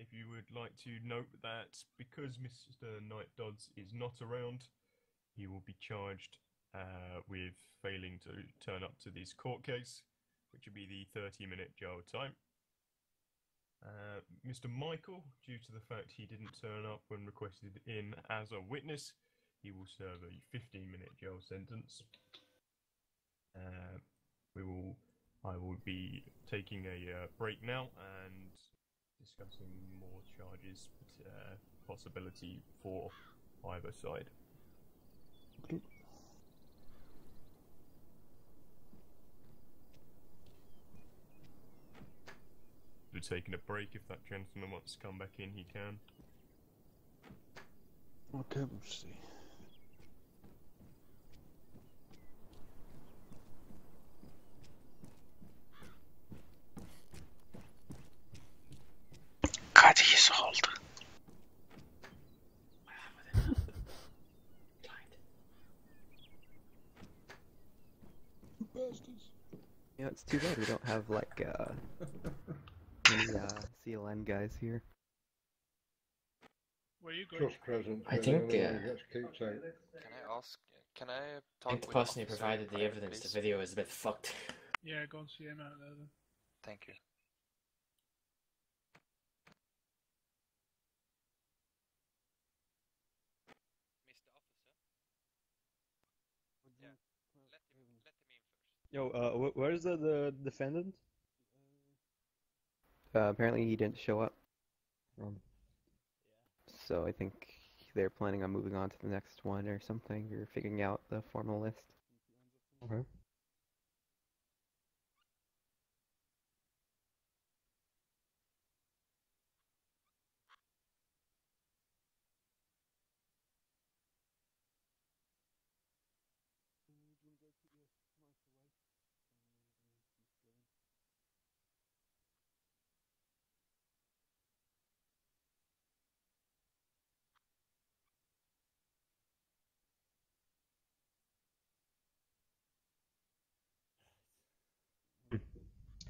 if you would like to note that because Mr. Knight Dodds is not around, he will be charged with failing to turn up to this court case, which will be the 30-minute jail time. Mr. Michael, due to the fact he didn't turn up when requested in as a witness, he will serve a 15-minute jail sentence. I will be taking a break now and discussing more charges, possibility for either side. Okay. We're taking a break. If that gentleman wants to come back in, he can. Okay, we'll see. God, he's old. Yeah, it's too bad we don't have like any CLN guys here. Where are you going? Trust present. I think, let's keep saying. Can I I talk think the with person who officer provided the private, evidence, please? the video is a bit fucked. Yeah, go and see him out there then. Thank you. Mr. Officer? Yeah, let him in first. Yo, where is the defendant? Apparently he didn't show up. So I think they're planning on moving on to the next one or something, or figuring out the formal list. Okay.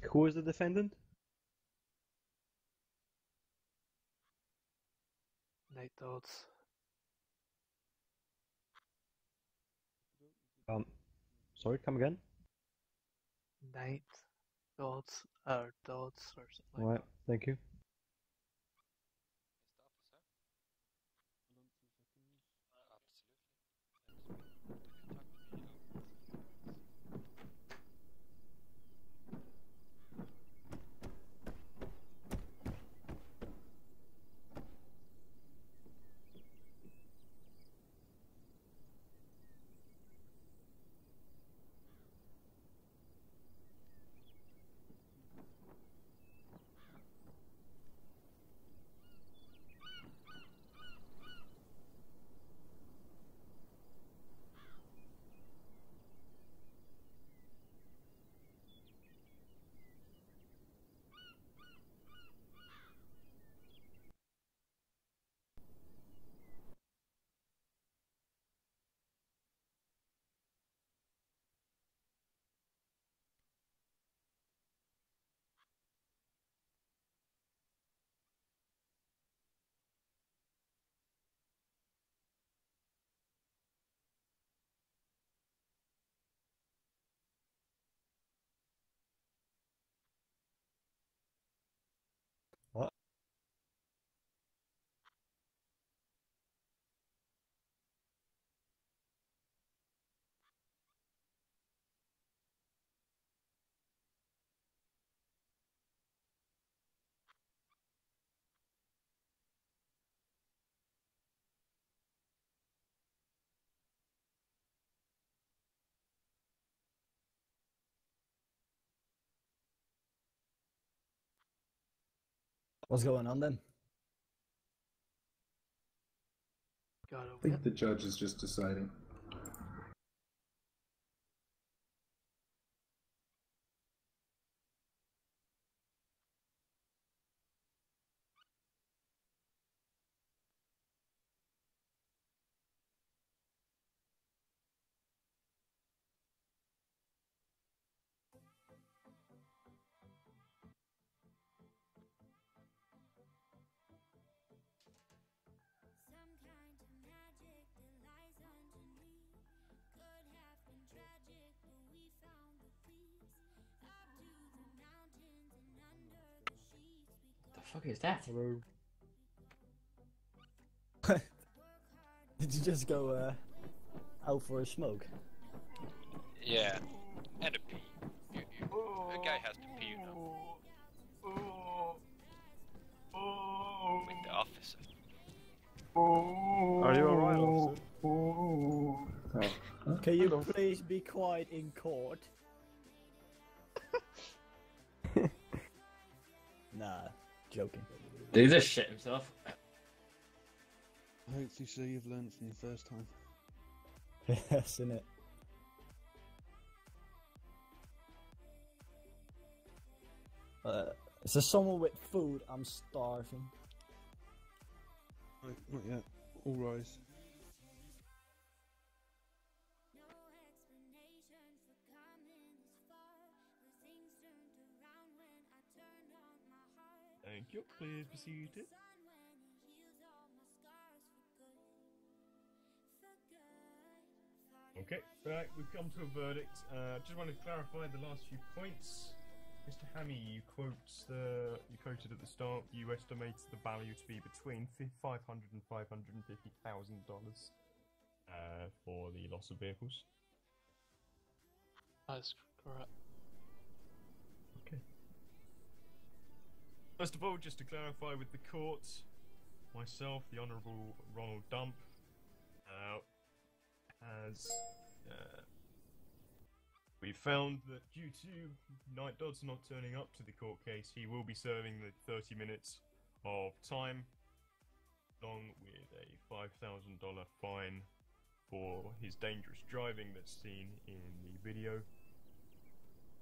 Who is the defendant? Night Dodds. Sorry, come again? Night Dodds or Dodds or something like Alright, thank you. What? What's going on then? Gotta I think the judge is just deciding. The fuck is that? Did you just go out for a smoke? Yeah, and a pee. A guy has to pee, you know. With the officer. Are you alright, officer? Can you please be quiet in court? Nah, joking. Did he just shit himself? Hopefully, so you've learned from your first time. Yes, innit? Is there someone with food? I'm starving. Not yet. All rise. Thank you. Please be seated. Okay, right, we've come to a verdict. Just want to clarify the last few points. Mr. Hammy, you quoted at the start. You estimated the value to be between $500,000 and $550,000 for the loss of vehicles. That's correct. Okay. First of all, just to clarify with the court, myself, the Honourable Ronald Dump, has we found that due to Knight Dodds not turning up to the court case, he will be serving the 30 minutes of time, along with a $5,000 fine for his dangerous driving that's seen in the video.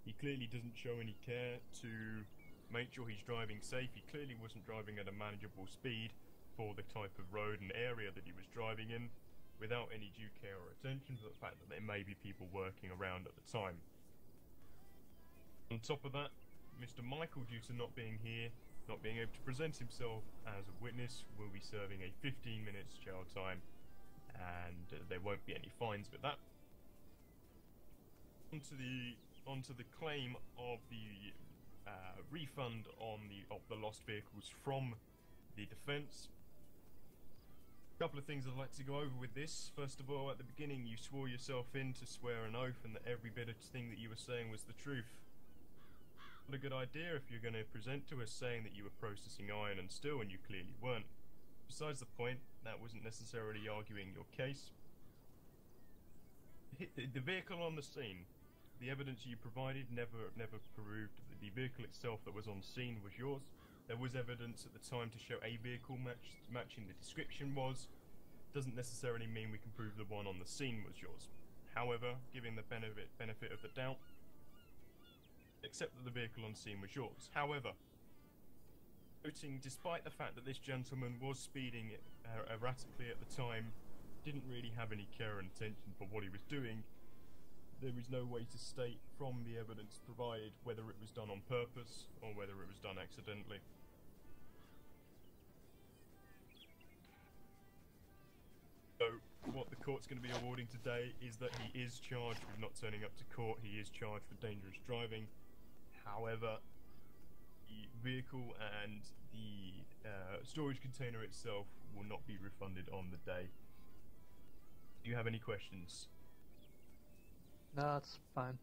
He clearly doesn't show any care to make sure he's driving safe. He clearly wasn't driving at a manageable speed for the type of road and area that he was driving in, without any due care or attention to the fact that there may be people working around at the time. On top of that, Mr. Michael, due to not being here, not being able to present himself as a witness, will be serving a 15 minutes jail time, and there won't be any fines with that. Onto the claim of the refund of the lost vehicles from the defence. A couple of things I'd like to go over with this. First of all, at the beginning you swore yourself in to swear an oath and that every bit of thing that you were saying was the truth. Not a good idea if you're going to present to us saying that you were processing iron and steel and you clearly weren't. Besides the point, that wasn't necessarily arguing your case. The vehicle on the scene, the evidence you provided never proved that the vehicle itself that was on scene was yours. There was evidence at the time to show a vehicle matching the description was. Doesn't necessarily mean we can prove the one on the scene was yours. However, giving the benefit of the doubt, accept that the vehicle on scene was yours. However, noting despite the fact that this gentleman was speeding erratically at the time, didn't really have any care and attention for what he was doing, there is no way to state from the evidence provided whether it was done on purpose or whether it was done accidentally. So, what the court's going to be awarding today is that he is charged with not turning up to court, he is charged for dangerous driving. However, the vehicle and the storage container itself will not be refunded on the day. Do you have any questions? No, it's fine.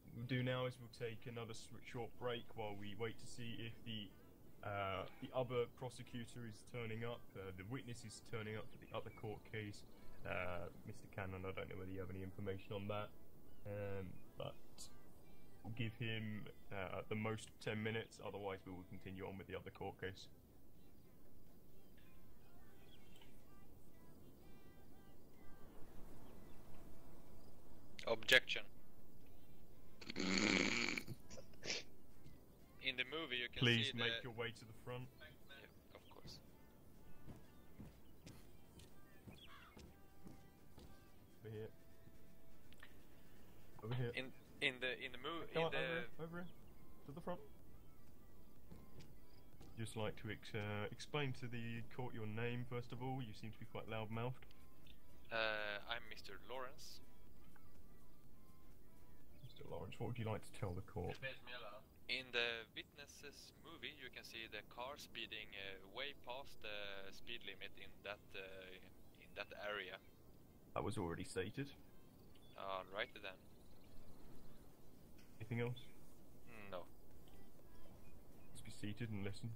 What we'll do now is we'll take another short break while we wait to see if the other prosecutor is turning up, the witness is turning up for the other court case. Mr. Cannon, I don't know whether you have any information on that, but we'll give him at the most 10 minutes, otherwise we will continue on with the other court case. Objection. In the movie you can Please see make your way to the front. Yeah, of course. Over here. Over here. In the movie Come on, over here. To the front. Just like to explain to the court your name first of all. You seem to be quite loud-mouthed. I'm Mr. Lawrence. Mr. Lawrence, what would you like to tell the court? In the witnesses movie, you can see the car speeding way past the speed limit in that area. That was already stated. Right then. Anything else? No. Let's be seated and listen.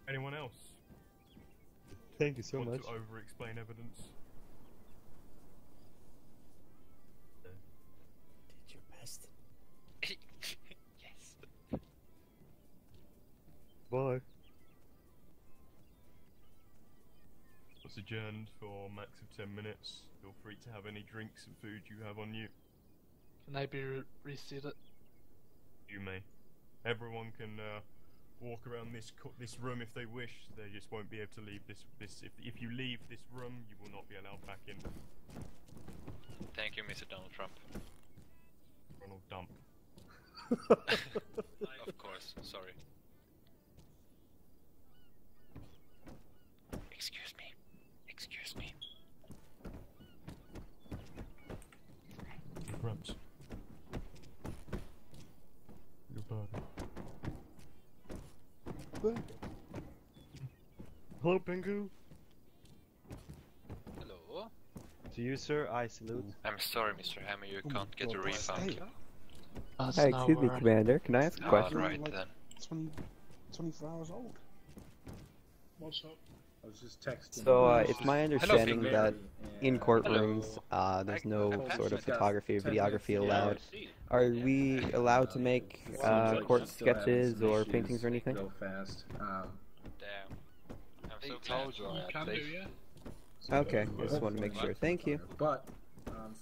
Anyone else? Thank you so Want much. to over-explain evidence? Did your best. Yes. Bye. It's adjourned for a max of 10 minutes. Feel free to have any drinks and food you have on you. Can I be reseated? You may. Everyone can walk around this room if they wish. They just won't be able to leave this. If you leave this room, you will not be allowed back in. Thank you, Mr. Donald Trump. Ronald Dump. Of course. Sorry. Excuse me. Excuse me. Grumps. Your pardon. Hello, Pingu. Hello. To you, sir, I salute. I'm sorry, Mr. Hammer, you can't get a refund. That's Hi, not excuse me, where- Commander. Can I ask a question? Alright Like then. 24 hours old. What's up? I was just texting. So, you. it's my understanding Mary, that in and- courtrooms, there's no sort of photography or videography allowed. Are we allowed to make court sketches or paintings or anything? Real fast. Damn. I'm so told you I You had can do, faith. yeah. Okay, I just want to make sure. Thank you. But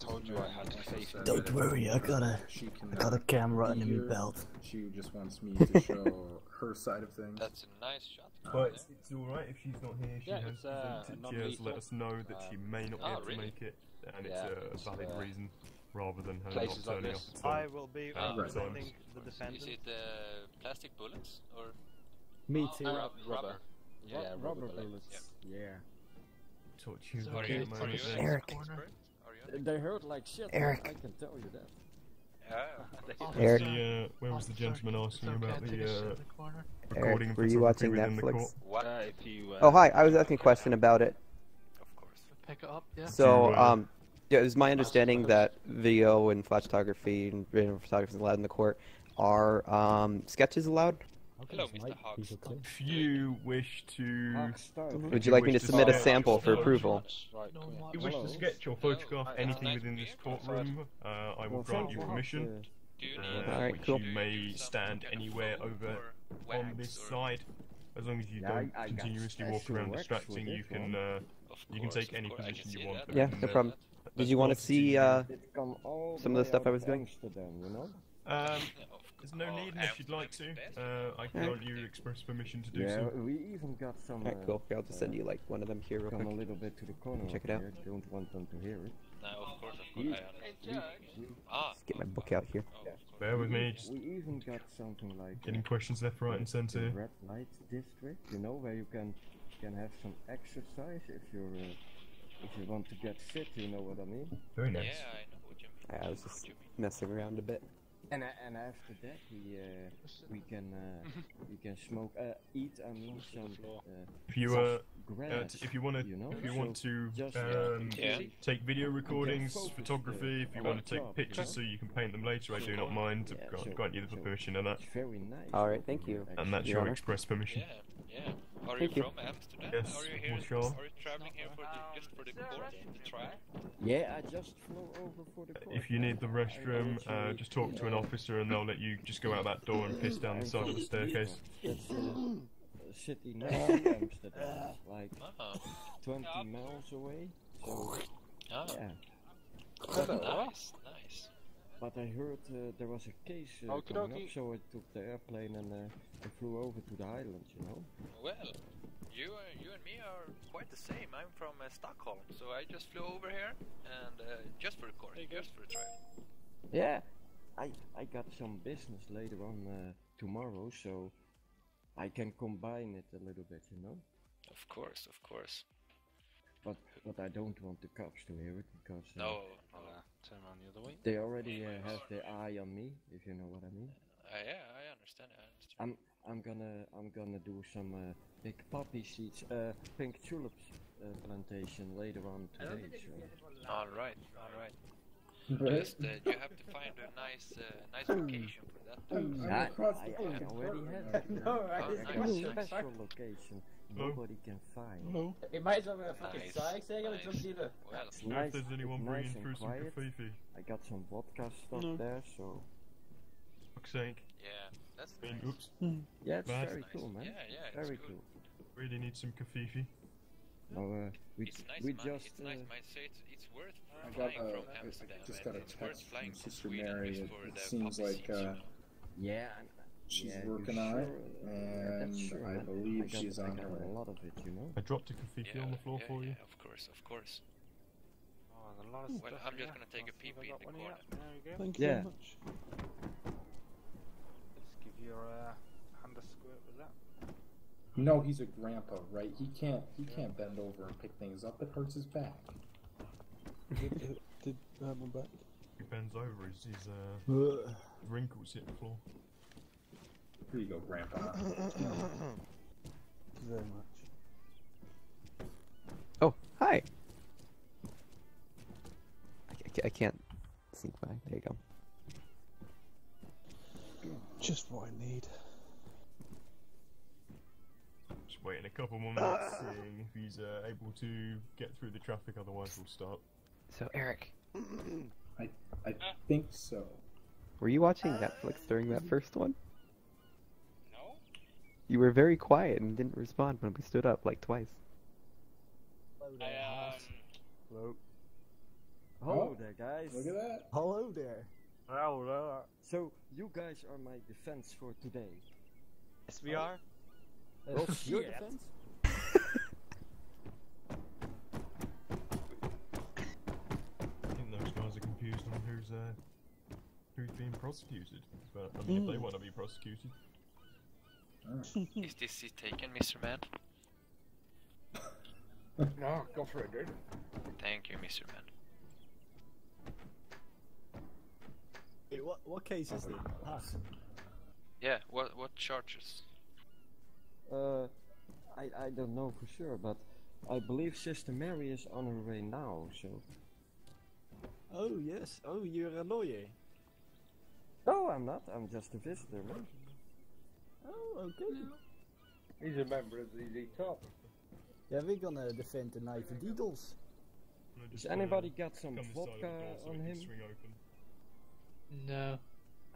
Told you I had faith. Don't worry, I got a camera under my belt. She just wants me to show her side of things. That's a nice shot. But it's alright if she's not here. She Yeah, has it's, presented. She has let us know that she may not be Oh, able to really? make it, and Yeah, it's a valid reason rather than her not places like turning up this. at all. I will be representing the Is defendant. it plastic bullets or Me too. rubber? Yeah, rubber bullets. Yeah. Talk to you So about are you, it in a are moment you then. an Eric. expert? Are you an They hurt like shit. Eric. I can tell you that. Eric. Where was the gentleman asking about Take a shit in the the corner. recording Eric, were you photography watching within the Netflix? court? What? If you, Oh, hi. I was asking a question about it. Of course. Pick it up, yeah. So, Do, uh, yeah, it was my understanding that video and flash photography and video photography is allowed in the court. Are sketches allowed? Hello, Mr. Hogs. If you wish to, Would you like me to submit a sample for approval? Right, come here. if you wish to sketch or photograph anything within this courtroom, I will grant you permission. Do you need Alright, Which cool. you may stand anywhere over on this side, as long as you Yeah, don't I got continuously walk special around wax distracting. with You this can one. you can take any position you want. Yeah, no problem. Did you want to see It come all some the of the way stuff I out was of doing? Amsterdam, you know? There's no need unless you'd like to. I can grant you express permission to do Yeah, so. we even got some. Alright, cool. Yeah, I'll just send you like one of them here real Come a quick. little bit to the corner. Check of it out. here. Don't want them to hear it. No, of course, I We- understand. Ah, Just get my book out here. oh, of course. Bear with me, just We even got something like getting questions left, right, and the centre. red light district. You know, where you can have some exercise if you want to get fit. You know what I mean? Very Yeah, nice. I know what you mean. I was just messing around a bit. And after that we can smoke eat. I mean some. If you soft grass, if you want to you know? if you want to Just, Yeah. take video recordings, focus photography, if you on want to the take job, pictures so you can paint them later, I do not mind. Yeah, I've so- grant you the so permission and that, It's very nice. Alright, thank you. and that's Your your Honor. express permission. Yeah, yeah. Are Thank you you. from Amsterdam? Yes, Are you here? bonjour. Are you traveling here for just for the court, the trial? Yeah, I just flew over for the court. If you need the I restroom, literally, just talk to an officer and they'll let you just go out that door and piss down the side of the staircase. It's a city next to Amsterdam, like Oh, 20 miles away. So oh. yeah, Nice, nice. but I heard there was a case Okie coming up, dokie. so I took the airplane and I flew over to the islands. You know. Well, you and me are quite the same. I'm from Stockholm, so I just flew over here and just for the court, just for the trial. Yeah, I got some business later on tomorrow, so I can combine it a little bit, you know. Of course, of course. But I don't want the cops to hear it because No, I'll turn around the other way. they already have their eye on me, if you know what I mean. yeah, I understand. I understand. I'm gonna do some big poppy seeds, pink tulips plantation later on today. So. All right, all right. Just you have to find a nice location for that. I already have it. No, right? I got a special location nobody can find. It might as well be a fucking Nice, psych, say, nice. dealer. Well, It's If nice, there's anyone it's bringing nice through and some quiet. kaffifi, I got some vodka stuff there, so fuck's sake. yeah, that's I mean, nice. oops. yeah, it's Bad. very cool, man. Yeah, yeah, it's Very good. cool. Really need some kaffifi. No, we It's nice we money. just It's nice. Might say it's worth I flying got from I Amsterdam. just and got a it's worth text flying from from Sister Sweden Mary. just It, for it the seems poppy like seeds, you know? yeah. she's Yeah, you working on it, sure? and That's sure, I man. believe got- she's I on got her way. a lot of it, you know. I dropped a kaffifi on the floor for you. Yeah, of course, of course. Oh, there's a lot of Well, stuff I'm here. just gonna take a I'll see if I pee-pee in got the one corner. here. There you go. Thank you Yeah. very much. Let's give your hand a squirt with that. No, he's a grandpa, right? He can't bend over and pick things up. It hurts his back. Did hurt my back. He bends over, his Ugh. wrinkles hit the floor. Here you go, grandpa. Thank you very much. Oh, hi. I can't sneak by. There you go. Just what I need. Just waiting a couple more minutes, seeing if he's able to get through the traffic, otherwise we'll start. So, Eric. I think so. Were you watching Netflix during that first one? No. You were very quiet and didn't respond when we stood up like twice. Hello. Hello there, guys. Look at that. Hello there. Hello. So, you guys are my defense for today. Yes, we are. Oh, your defense? I think those guys are confused on who's being prosecuted. But I mean, if they want to be prosecuted. Is this seat taken, Mr. Man? No, go for it, dude. Thank you, Mr. Man. Wait, what case is this? Yeah, what charges? I don't know for sure, but I believe Sister Mary is on her way now, so... Oh, yes. Oh, you're a lawyer. No, I'm not. I'm just a visitor, man. Oh, okay. He's a member of the ZZ Top. Yeah, we're gonna defend the Knife and Deedles. Does anybody got some vodka on him? No.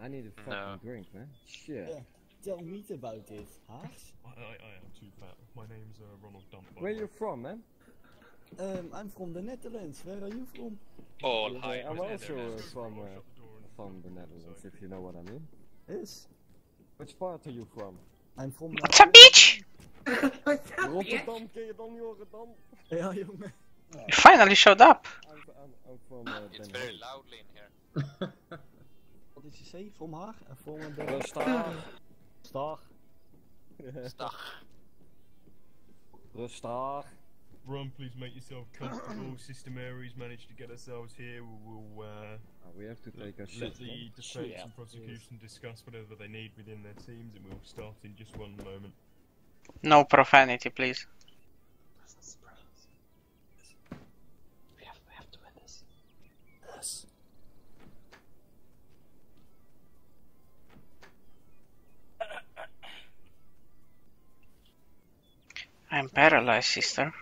I need a fucking drink, man. Shit. Yeah, tell me about it, Haas. I am too fat. My name's Ronald Dump. Where you from, man? I'm from the Netherlands. Where are you from? All high. I'm also from the Netherlands, if you know what I mean. Yes. Which part are you from? I'm from... What's up, bitch? Rotterdam, ken je dan Rotterdam? Ja, jongen. You finally showed up. I'm from It's Den very Haag. loudly in here. What did you say? From Haag? From Den Rustig. Stag. Rustig. Ron, please make yourself comfortable. Sister Mary's managed to get ourselves here. We'll we have to take a let shit. the defense and prosecution discuss whatever they need within their teams, and we'll start in just one moment. No profanity, please. We have to win this. Yes. I'm paralyzed, sister.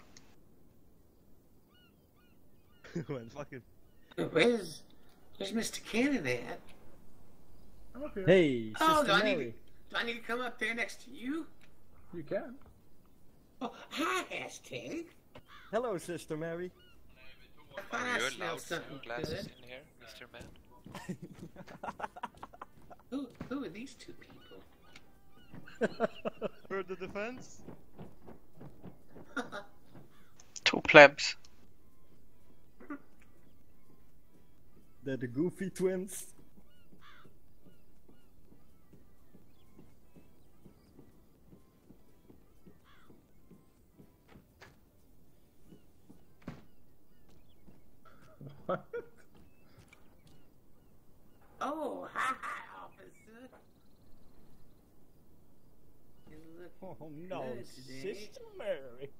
Well, fucking... Where's Mr. Candidate? I'm up here. Hey, Oh, Sister Mary. do I need to come up there next to you? You can. Oh, hi, hashtag. Hello, Sister Mary. I Are you smell allowed something sunglasses good. in here, Mr. Man? Who are these two people? For the defense? Two plebs. They're the Goofy Twins. What? Oh, hi, officer. You look Oh no, good today. Sister Mary.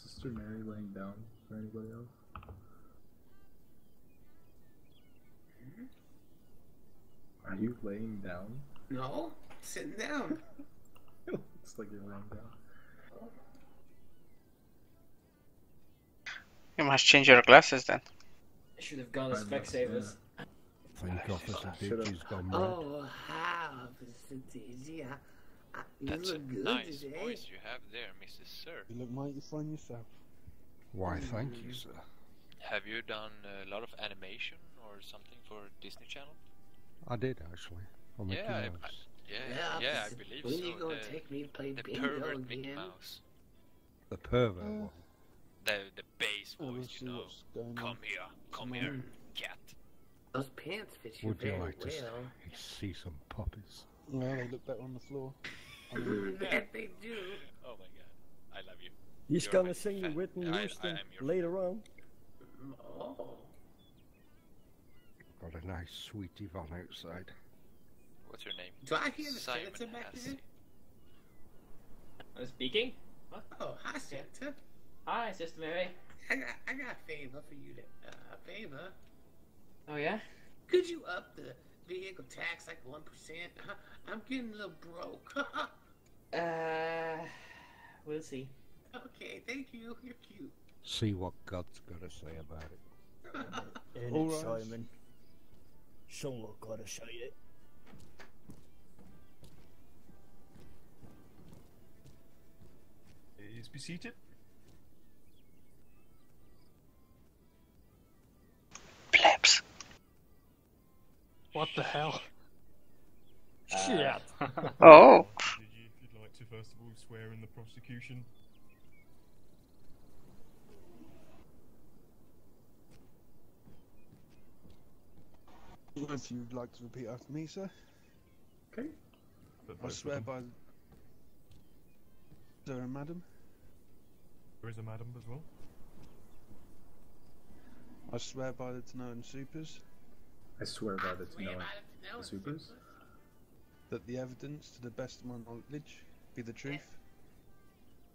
Sister Mary laying down for anybody else? Are you laying down? No, sitting down. It looks like you're laying down. You must change your glasses then. I should have gone as Specsavers. Think Officer Dicky's gone mad. Oh, hi, Officer Daisy. You That's a look good nice today. voice you have there, Mrs. Sir. You look mighty fine yourself. Why, thank you, sir. Have you done a lot of animation or something for Disney Channel? I did, actually. On Mickey Yeah, Mouse. I Officer, believe when so. you gonna take me to play the bingo pervert Mickey again? Mouse. The pervert one. The bass Oh, voice, let's see you know. what's going Come on. here, cat. Those pants fit you Would you very like to well. see some puppies? Yeah, they look better on the floor. That they do. Oh my god, I love you. He's You're gonna my sing you fan. Whitney I Houston am your later on. Oh. Got a nice sweet Yvonne outside. What's your name? Do I hear the Simon senator back there? Hassie. I'm speaking? What? Oh, hi, Senator. Hi, Sister Mary. I got a favor for you. A favor. Oh, yeah? Could you up the vehicle tax like 1%? I'm getting a little broke. We'll see. Okay, thank you. You're cute. See what God's got to say about it. Ain't All it, right. Simon? Someone gotta say it. Please be seated. Plebs. What the hell? Shit. Oh. If you'd like to first of all swear in the prosecution. If you'd like to repeat after me, sir. Okay. I swear by... Sir and madam. There is a madam as well. I swear by the Tanoan Supers. I swear by the Tanoan Supers. That the evidence, to the best of my knowledge, be the truth.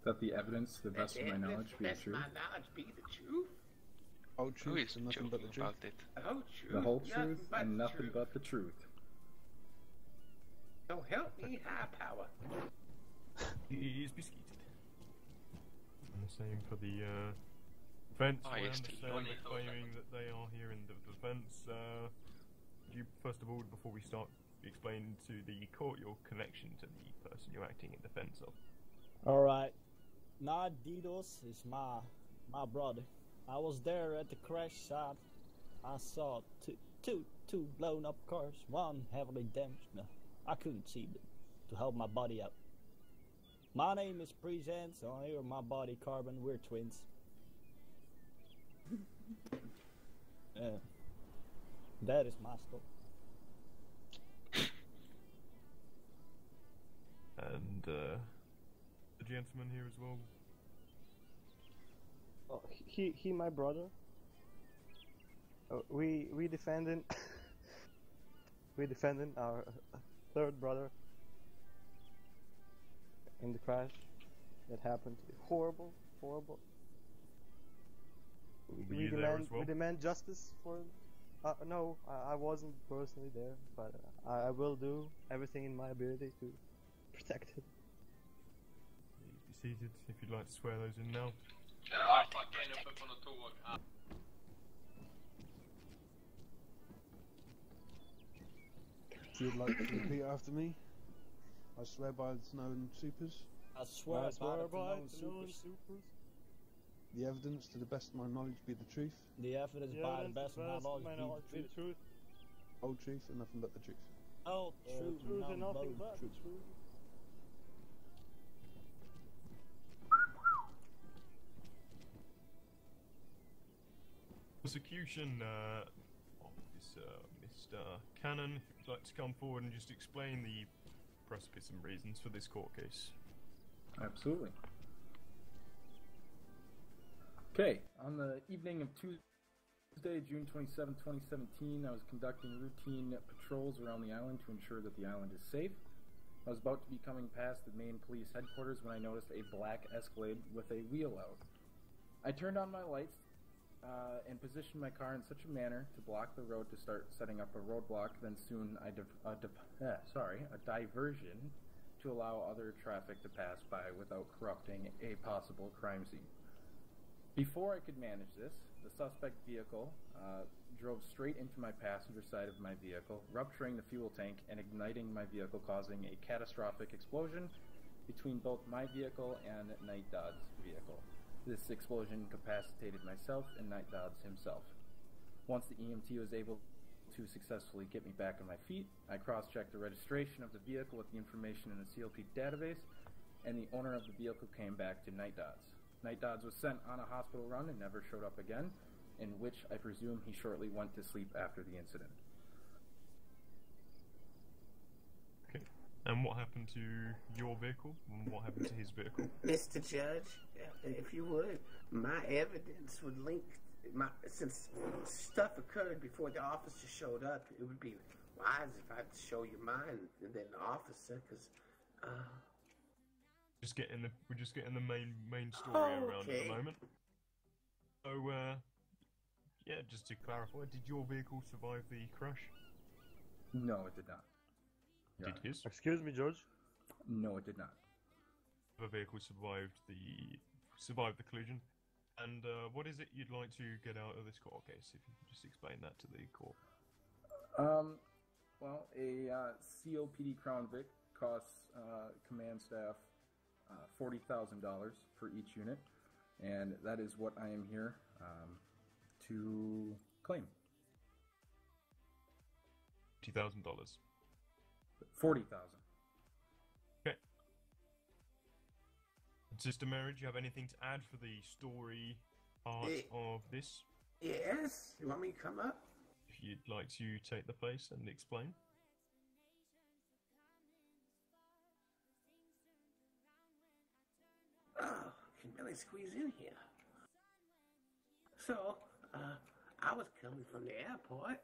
That the evidence, to the best of my knowledge, be the truth. Whole Who truth is and nothing but the joking truth. about it? The whole truth and nothing but the truth. So help me, high power. He is beseated. And the same for the defence. Oh, I yes, understand they're claiming that they are here in the defence. Do you, first of all, before we start, explain to the court your connection to the person you're acting in defence of? Alright. Nah, Didos is my brother. I was there at the crash site. I saw two blown up cars, one heavily damaged. No, I couldn't see them to help my body up. My name is Present, so here my body Carbon, we're twins. That is my story. And the gentleman here as well. Oh, he my brother. We defending our third brother in the crash that happened. Horrible. Were you there as well? We demand justice for. No, I wasn't personally there, but I will do everything in my ability to protect him. Please be seated if you'd like to swear those in now. If you'd like to repeat after me. I swear by the Tanoan Supers. I swear by the Tanoan Supers. The evidence, to the best of my knowledge, be the truth. The evidence by the best of my knowledge be the truth. Whole truth and nothing but the truth. Oh, truth and nothing but the truth. Prosecution officer, Mr. Cannon, if you'd like to come forward and just explain the precipice and reasons for this court case. Absolutely. Okay, on the evening of Tuesday, June 27, 2017, I was conducting routine patrols around the island to ensure that the island is safe. I was about to be coming past the main police headquarters when I noticed a black Escalade with a wheel out. I turned on my lights and positioned my car in such a manner to block the road to start setting up a roadblock. Then soon a diversion to allow other traffic to pass by without corrupting a possible crime scene. Before I could manage this, the suspect vehicle drove straight into my passenger side of my vehicle, rupturing the fuel tank and igniting my vehicle, causing a catastrophic explosion between both my vehicle and Night Dodd's vehicle. This explosion incapacitated myself and Night Dodds himself. Once the EMT was able to successfully get me back on my feet, I cross-checked the registration of the vehicle with the information in the CLP database, and the owner of the vehicle came back to Night Dodds. Night Dodds was sent on a hospital run and never showed up again, in which I presume he shortly went to sleep after the incident. Okay. And what happened to your vehicle? And what happened to his vehicle? Mr. Judge, if you would, my evidence would link since stuff occurred before the officer showed up, it would be wise if I had to show you mine and then the officer, because we're just getting the main story around at the moment. So yeah, just to clarify, did your vehicle survive the crash? No, it did not. Your Did Honor. his? Excuse me, Judge. No, it did not. The vehicle survived the collision. And what is it you'd like to get out of this court case? If you could just explain that to the court. Well, a COPD Crown Vic costs command staff $40,000 for each unit, and that is what I am here to claim. $50,000. $40,000. Okay. Sister Mary, do you have anything to add for the story part of this? Yes? You want me to come up? If you'd like to take the place and explain. Oh, can barely squeeze in here. So, I was coming from the airport,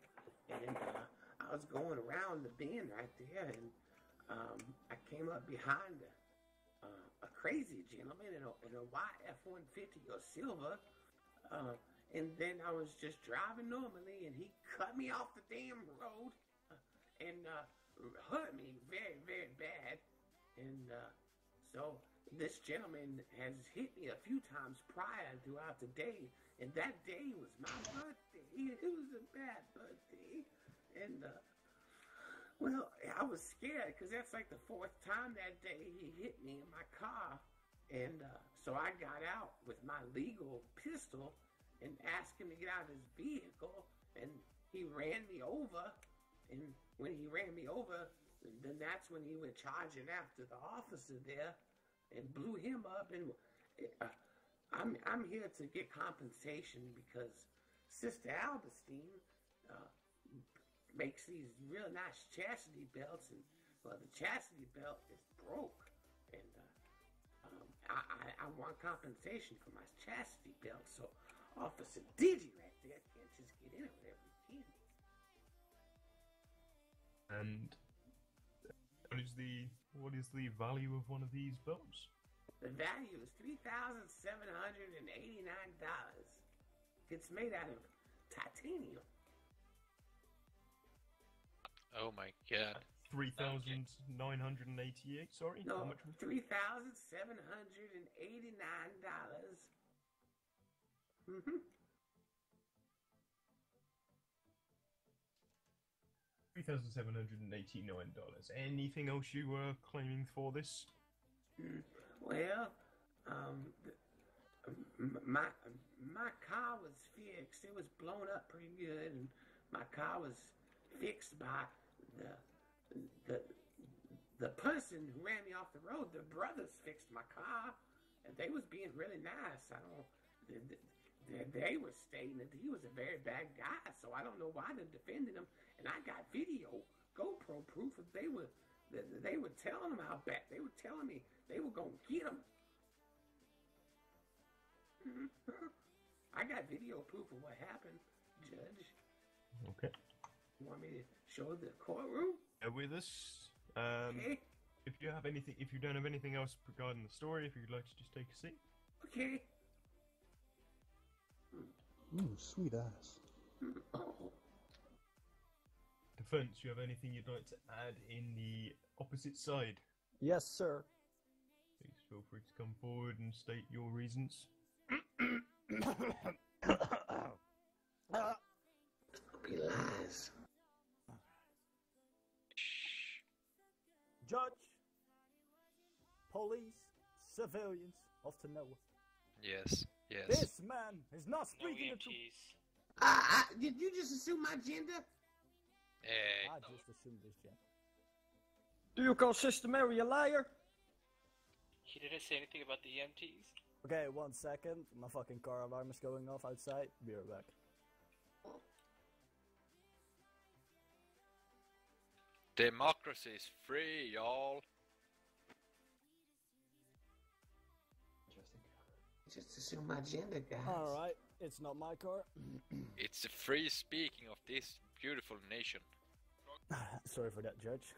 and I was going around the bend right there, and I came up behind a crazy gentleman in a white F-150 or silver, and then I was just driving normally, and he cut me off the damn road, and hurt me very, very bad, and so this gentleman has hit me a few times prior throughout the day, and that day was my birthday. It was a bad birthday, and well, I was scared because that's like the fourth time that day he hit me in my car, and so I got out with my legal pistol and asked him to get out of his vehicle, and he ran me over, and when he ran me over, then that's when he went charging after the officer there and blew him up, and I'm here to get compensation because Sister Alberstein makes these real nice chastity belts, and well, the chastity belt is broke, and I want compensation for my chastity belt. So Officer Digi right there can't just get in it whenever he can. And what is the value of one of these belts? The value is $3,789. It's made out of titanium. Oh my god. 3,988, sorry? No, How much? $3,789. Mm-hmm. $3,789. Anything else you were claiming for this? Well, my car was fixed. It was blown up pretty good, and my car was fixed by the person who ran me off the road. The brothers fixed my car, and they was being really nice. They were stating that he was a very bad guy, so I don't know why they're defending him. And I got video, GoPro proof that they were telling him how bad. They were telling me they were gonna get him. I got video proof of what happened, Judge. Okay. You want me to show the courtroom? With us. Okay. If you don't have anything else regarding the story, if you'd like to just take a seat. Okay. Ooh, sweet ass. Defense, you have anything you'd like to add in the opposite side? Yes, sir. Please feel free to come forward and state your reasons. Be lies. Judge, police, civilians of to know. Yes, yes. This man is not speaking the truth. Did you just assume my gender? I just assumed this gender. Do you call Sister Mary a liar? He didn't say anything about the EMTs. Okay, 1 second. My fucking car alarm is going off outside. Be right back. Democracy is free, y'all. Just assume my gender, guys. Alright, it's not my car. It's the free speaking of this beautiful nation. Sorry for that, Judge.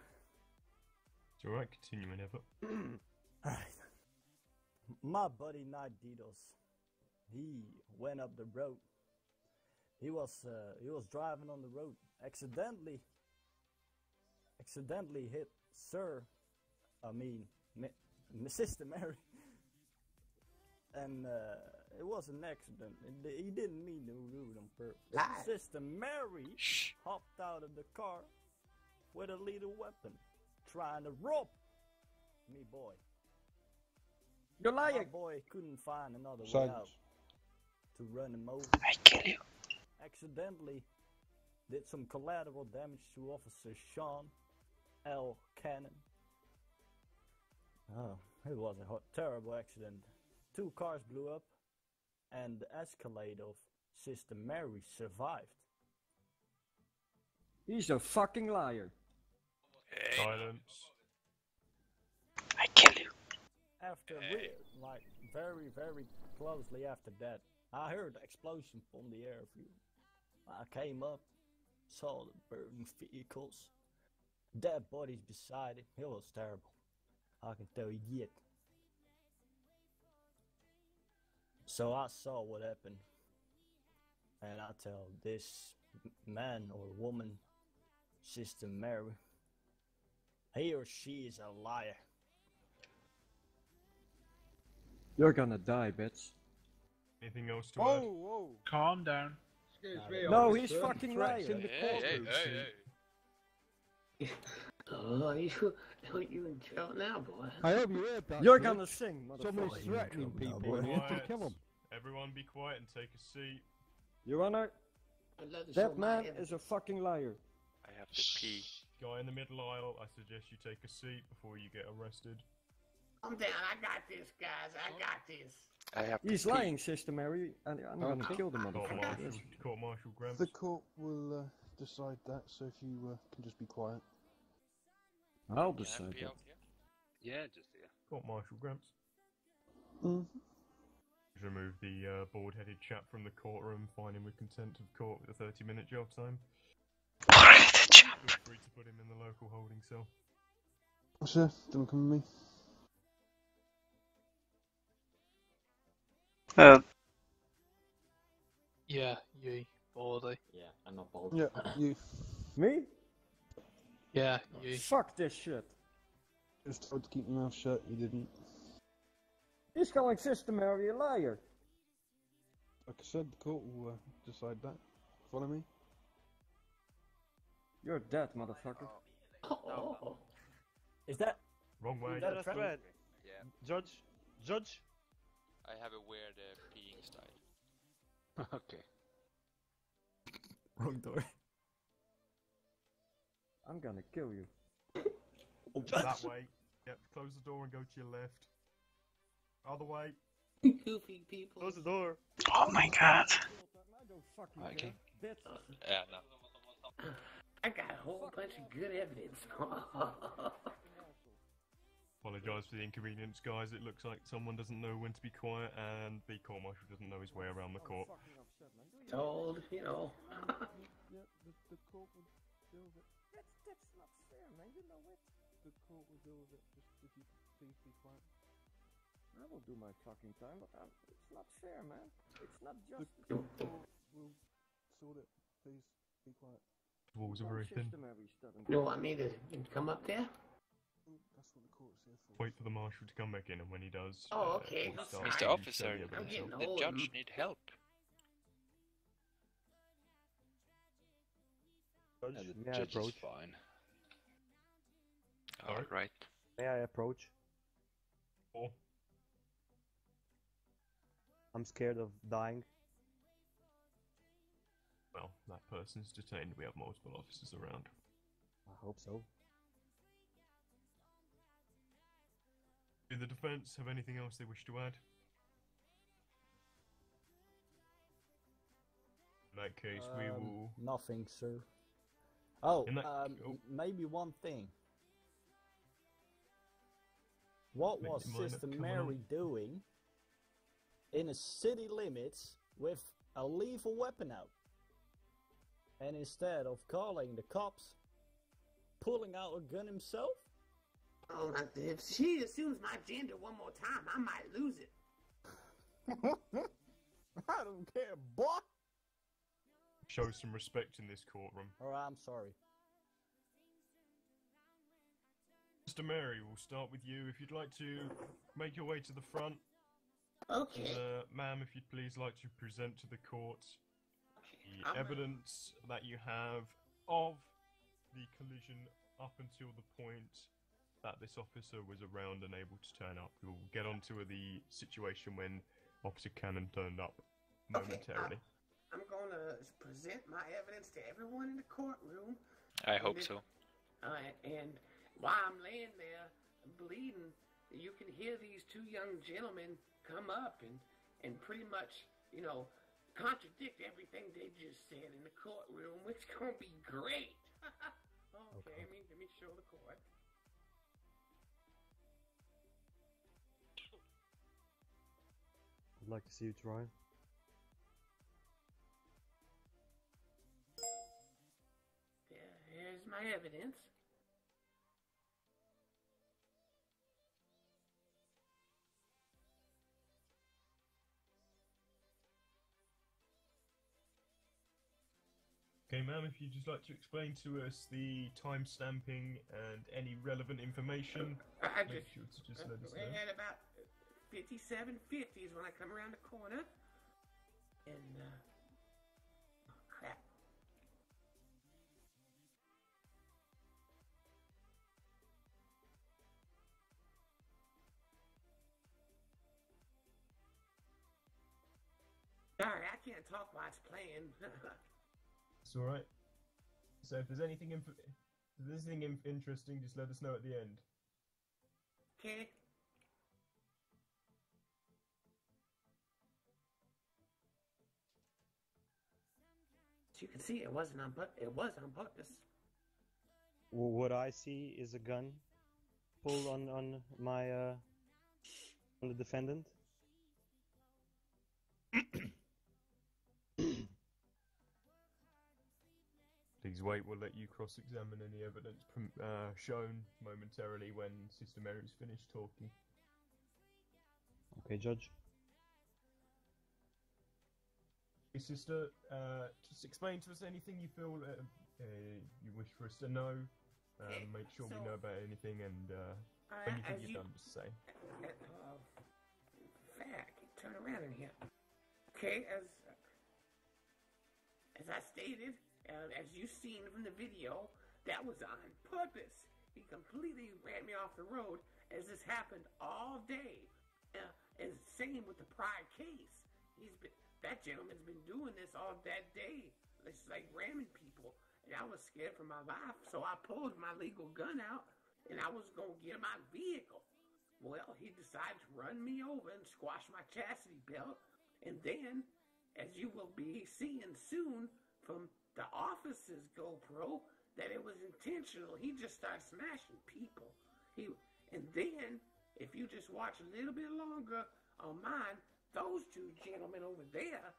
It's alright, continue whenever. Alright. My buddy Night Didos, he went up the road. He was driving on the road. Accidentally, accidentally hit Sister Mary. And it was an accident. He didn't mean to do it on purpose. Lie. Sister Mary hopped out of the car with a little weapon, trying to rob me boy. You're lying. My boy couldn't find another way Silence. out to run him over. I kill you. Accidentally did some collateral damage to Officer Sean L. Cannon. Oh, it was a terrible accident. 2 cars blew up, and the Escalade of Sister Mary survived. He's a fucking liar. Silence. I kill you. After very, very closely after that, I heard the explosion from the airfield. I came up, saw the burning vehicles, dead bodies beside it. It was terrible. I can tell you yet. So I saw what happened, and I tell this man or woman, Sister Mary, he or she is a liar. You're gonna die, bitch. Anything else to add? Whoa! Calm down. Excuse me, No, he's officer. fucking Threats lying. in the Hey, courtroom. Oh, you in jail now, boy. I hope you heard that. You're kid. gonna sing, motherfucker. Somebody's threatening people and you have to Quiet. kill them. Everyone be quiet and take a seat. Your Honor, I'd love to show that my man evidence. is a fucking liar. I have to pee. Guy in the middle aisle, I suggest you take a seat before you get arrested. Calm down. I got this, guys. I got this. I have to He's pee. lying, Sister Mary, and I'm gonna kill the Court motherfucker. Martial, Court Martial Gramps. The court will decide that, so if you can just be quiet. I'll Can I decide pee that. out here? Yeah, just here. Court Martial Gramps. Mm. Remove the bald-headed chap from the courtroom, fine him with contempt of court with a 30-minute jail time. Bald-headed chap. Feel free to put him in the local holding cell. Sir, don't come with me. Yeah, you, baldy. Yeah, I'm not bald. Yeah, you. Me? Yeah, you. Fuck this shit. Just told to keep your mouth shut, you didn't. He's calling Sister Mary a liar. Like I said, the court will decide that. Follow me? You're dead, motherfucker. Oh. Is that Wrong way. Is that a threat? Yeah. Judge? I have a weird peeing style. Okay. wrong door? I'm gonna kill you. That way. Yep, close the door and go to your left. Other way. Goofy people. Close the door. Oh my god. Okay. Bitch. Yeah, no. I got a whole bunch of good evidence. Apologise for the inconvenience, guys. It looks like someone doesn't know when to be quiet, and the court martial doesn't know his way around the court. Told, you know. Yeah, the court will deal with it. That's not fair, man. You know it. The court will deal with it. Just if you please be quiet. I will do my fucking time, but it's not fair, man. It's not The justice. court will sort it. Please be quiet. The walls are very thin. Sister Mary stubborn. You want me to come up there? That's what the court's here for. Wait for the marshal to come back in, and when he does, Oh, okay. we'll start Mr. to Officer, show the I'm evidence. getting the old. judge need help. Judge, Yeah, the may I judge is approach? fine. Alright. May I approach? Or I'm scared of dying. well, that person's detained. We have multiple officers around. I hope so. Do the defence have anything else they wish to add? In that case, we will. Nothing, sir. Oh, In that- oh. maybe one thing. What Make was your mind up, Sister come Mary on. doing in the city limits with a lethal weapon out? And instead of calling the cops, pulling out a gun himself? Oh, if she assumes my gender one more time, I might lose it. I don't care, boy. Show some respect in this courtroom. Alright, I'm sorry. Sister Mary, we'll start with you. If you'd like to make your way to the front. Okay. Ma'am, if you'd please like to present to the court the I'm evidence that you have of the collision up until the point that this officer was around and able to turn up. We'll get on to the situation when Officer Cannon turned up momentarily. I'm gonna present my evidence to everyone in the courtroom. I hope so. And while I'm laying there bleeding, you can hear these two young gentlemen come up and pretty much, contradict everything they just said in the courtroom, which is gonna be great. Okay, let me show the court. I'd like to see you try. Here's my evidence. Okay, ma'am, if you'd just like to explain to us the time stamping and any relevant information, make sure to just let us know. At about 57:50 is when I come around the corner, and oh crap. Sorry, I can't talk while it's playing. It's alright. So if there's anything interesting, just let us know at the end. Okay. As you can see, it was on purpose. Well, what I see is a gun pulled on my on the defendant. Please wait, we'll let you cross-examine any evidence shown momentarily when Sister Mary's finished talking. Okay, Judge. Hey, Sister, just explain to us anything you feel you wish for us to know. Make sure we know about anything and anything you've done to say. Turn around in here. Okay, as I stated, as you've seen from the video, that was on purpose. He completely ran me off the road, as this happened all day. And same with the prior case. That gentleman's been doing this all that day. It's like ramming people. And I was scared for my life, so I pulled my legal gun out, and I was going to get my vehicle. Well, he decided to run me over and squash my chastity belt. And then, as you will be seeing soon from the officer's GoPro, that it was intentional. He just started smashing people. And then, if you just watch a little bit longer on mine, those two gentlemen over there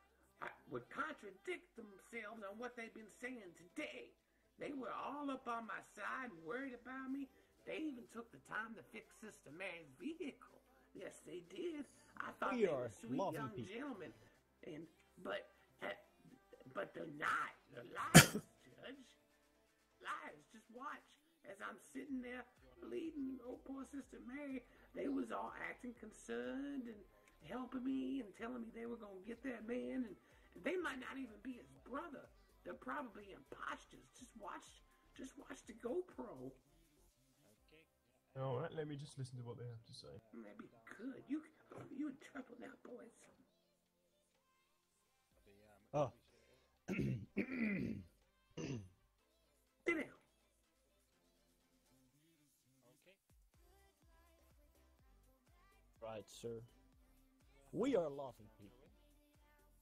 would contradict themselves on what they've been saying today. They were all up on my side, worried about me. They even took the time to fix Sister Mary's vehicle. Yes, they did. I thought they were sweet young gentlemen, but they're not. They're liars, Judge. Liars. Just watch. As I'm sitting there bleeding, oh poor Sister Mary, they was all acting concerned and helping me and telling me they were gonna get that man, and they might not even be his brother. They're probably imposters. Just watch the GoPro. Alright, let me just listen to what they have to say. That'd be good. You in trouble now, boys. Oh. Sit down. Right, sir. We are laughing people.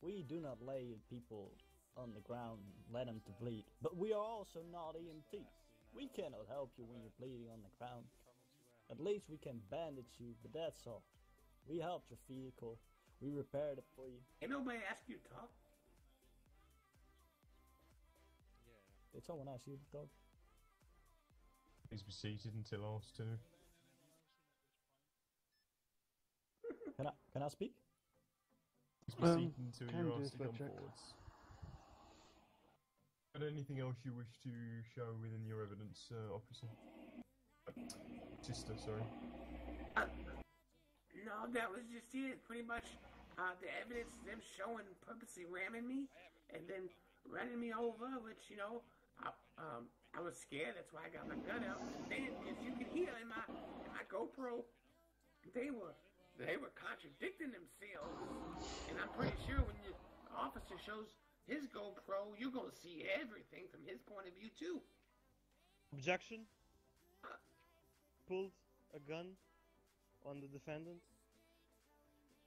We do not lay people on the ground and let them to bleed. But we are also not EMTs. We cannot help you when you're bleeding on the ground. At least we can bandage you, but that's all. We helped your vehicle. We repaired it for you. Ain't nobody asked you to talk. Did someone ask you to talk? Please be seated until asked to. Can I speak? Please be seated until you're asked to come forwards. But anything else you wish to show within your evidence, officer? Sister, sorry. No, that was just it. Pretty much, the evidence is them showing purposely ramming me and then running me over, which, you know, I was scared. That's why I got my gun out. And then, as you can hear in my GoPro, they were contradicting themselves. And I'm pretty sure when the officer shows his GoPro, you're gonna see everything from his point of view too. Objection. Pulled a gun on the defendant.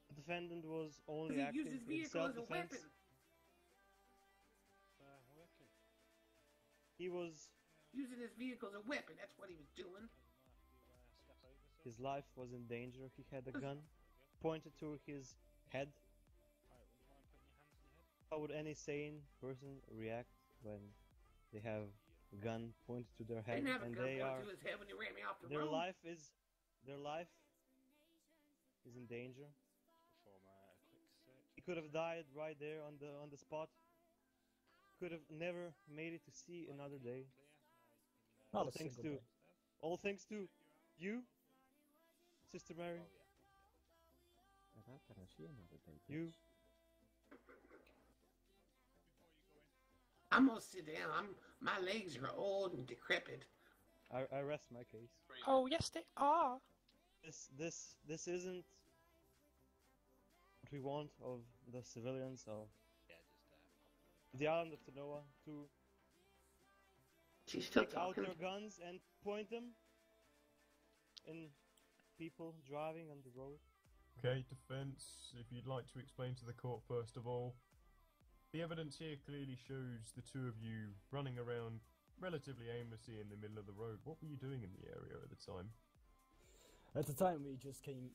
The defendant was only He used acting his in vehicle as a self-defense. weapon. He was. Using his vehicle as a weapon. That's what he was doing. His life was in danger. He had a gun pointed to his head. How would any sane person react when they have a gun pointed to their They head didn't have a and gun they pointed are to his head when they ran me off the their road. life is in danger. He could have died right there on the spot. Could have never made it to see another day. Not a single day. All thanks to you, Sister Mary. I'm not gonna see another day. You. I'm gonna sit down. My legs are old and decrepit. I rest my case. Oh yes, they are. This isn't what we want of the civilians of the island of Tanoa to She's still take out talking. their guns and point them in people driving on the road. Okay, defence, if you'd like to explain to the court first of all. The evidence here clearly shows the two of you running around relatively aimlessly in the middle of the road. What were you doing in the area at the time? At the time, we just came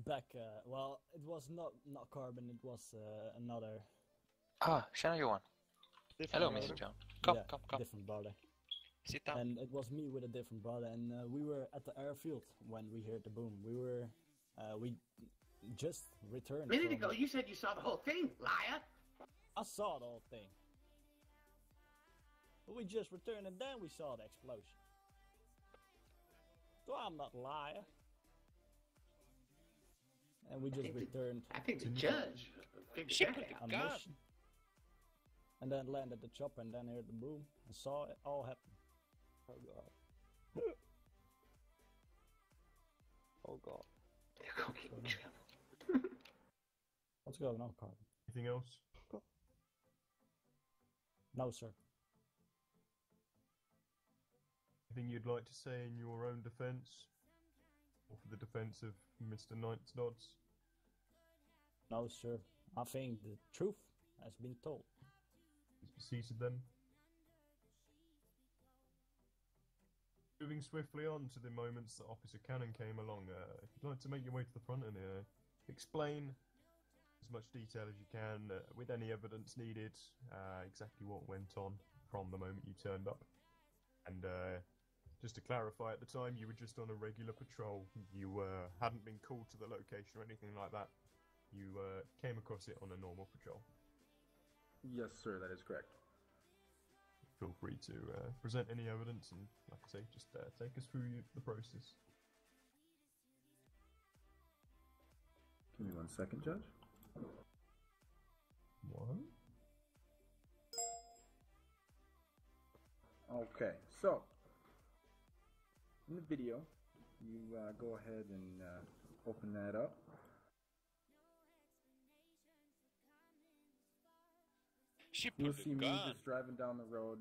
back. Well, it was not Carbon. It was another. Tjena Johan. Hello, Mr. John. Come. Different brother. Sit down. And it was me with a different brother, and we were at the airfield when we heard the boom. We just returned. A minute from- ago, you said you saw the whole thing, liar. I saw the whole thing. But we just returned, and then we saw the explosion. So I'm not a liar. And we just returned. I think the judge figured that a out. mission. And then landed the chopper, and then heard the boom, and saw it all happen. Oh god. Oh god. What's going on, Carbon? Anything else? No, sir. Anything you'd like to say in your own defence? Or for the defence of Mr. Knight's Nods? No, sir. I think the truth has been told. Please be seated then. Moving swiftly on to the moments that Officer Cannon came along, if you'd like to make your way to the front and explain as much detail as you can, with any evidence needed, exactly what went on from the moment you turned up. And just to clarify, at the time you were just on a regular patrol. You hadn't been called to the location or anything like that. You came across it on a normal patrol. Yes, sir, that is correct. Feel free to present any evidence and, like I say, just take us through the process. Give me 1 second, Judge. What? Okay, so in the video, you go ahead and open that up. You'll see me just driving down the road,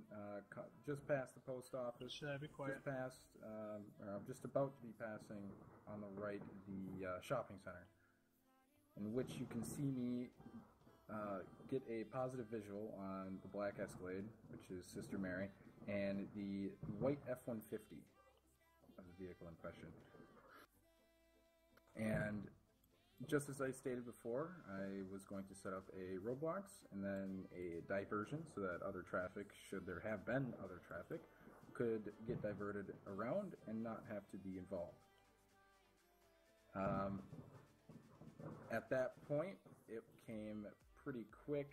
just past the post office. Should I be quiet? Just past, or I'm just about to be passing on the right the shopping center, in which you can see me get a positive visual on the black Escalade, which is Sister Mary, and the white F-150 of the vehicle in question. And just as I stated before, I was going to set up a roadblocks and then a diversion so that other traffic, should there have been other traffic, could get diverted around and not have to be involved. At that point, it became pretty quick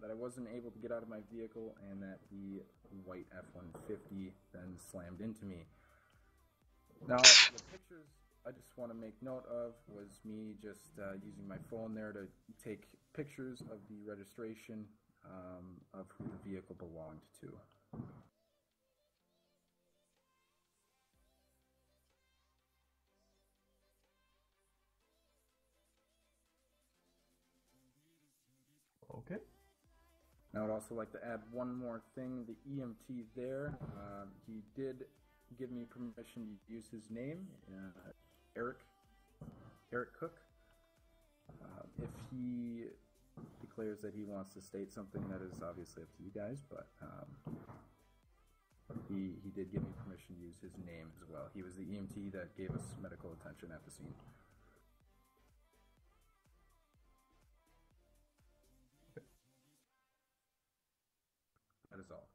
that I wasn't able to get out of my vehicle and that the white F-150 then slammed into me. Now, the pictures I just want to make note of was me just using my phone there to take pictures of the registration of who the vehicle belonged to. Okay. Now, I'd also like to add one more thing. The EMT there, he did give me permission to use his name, Eric Cook. If he declares that he wants to state something, that is obviously up to you guys, but he did give me permission to use his name as well. He was the EMT that gave us medical attention at the scene. That is all.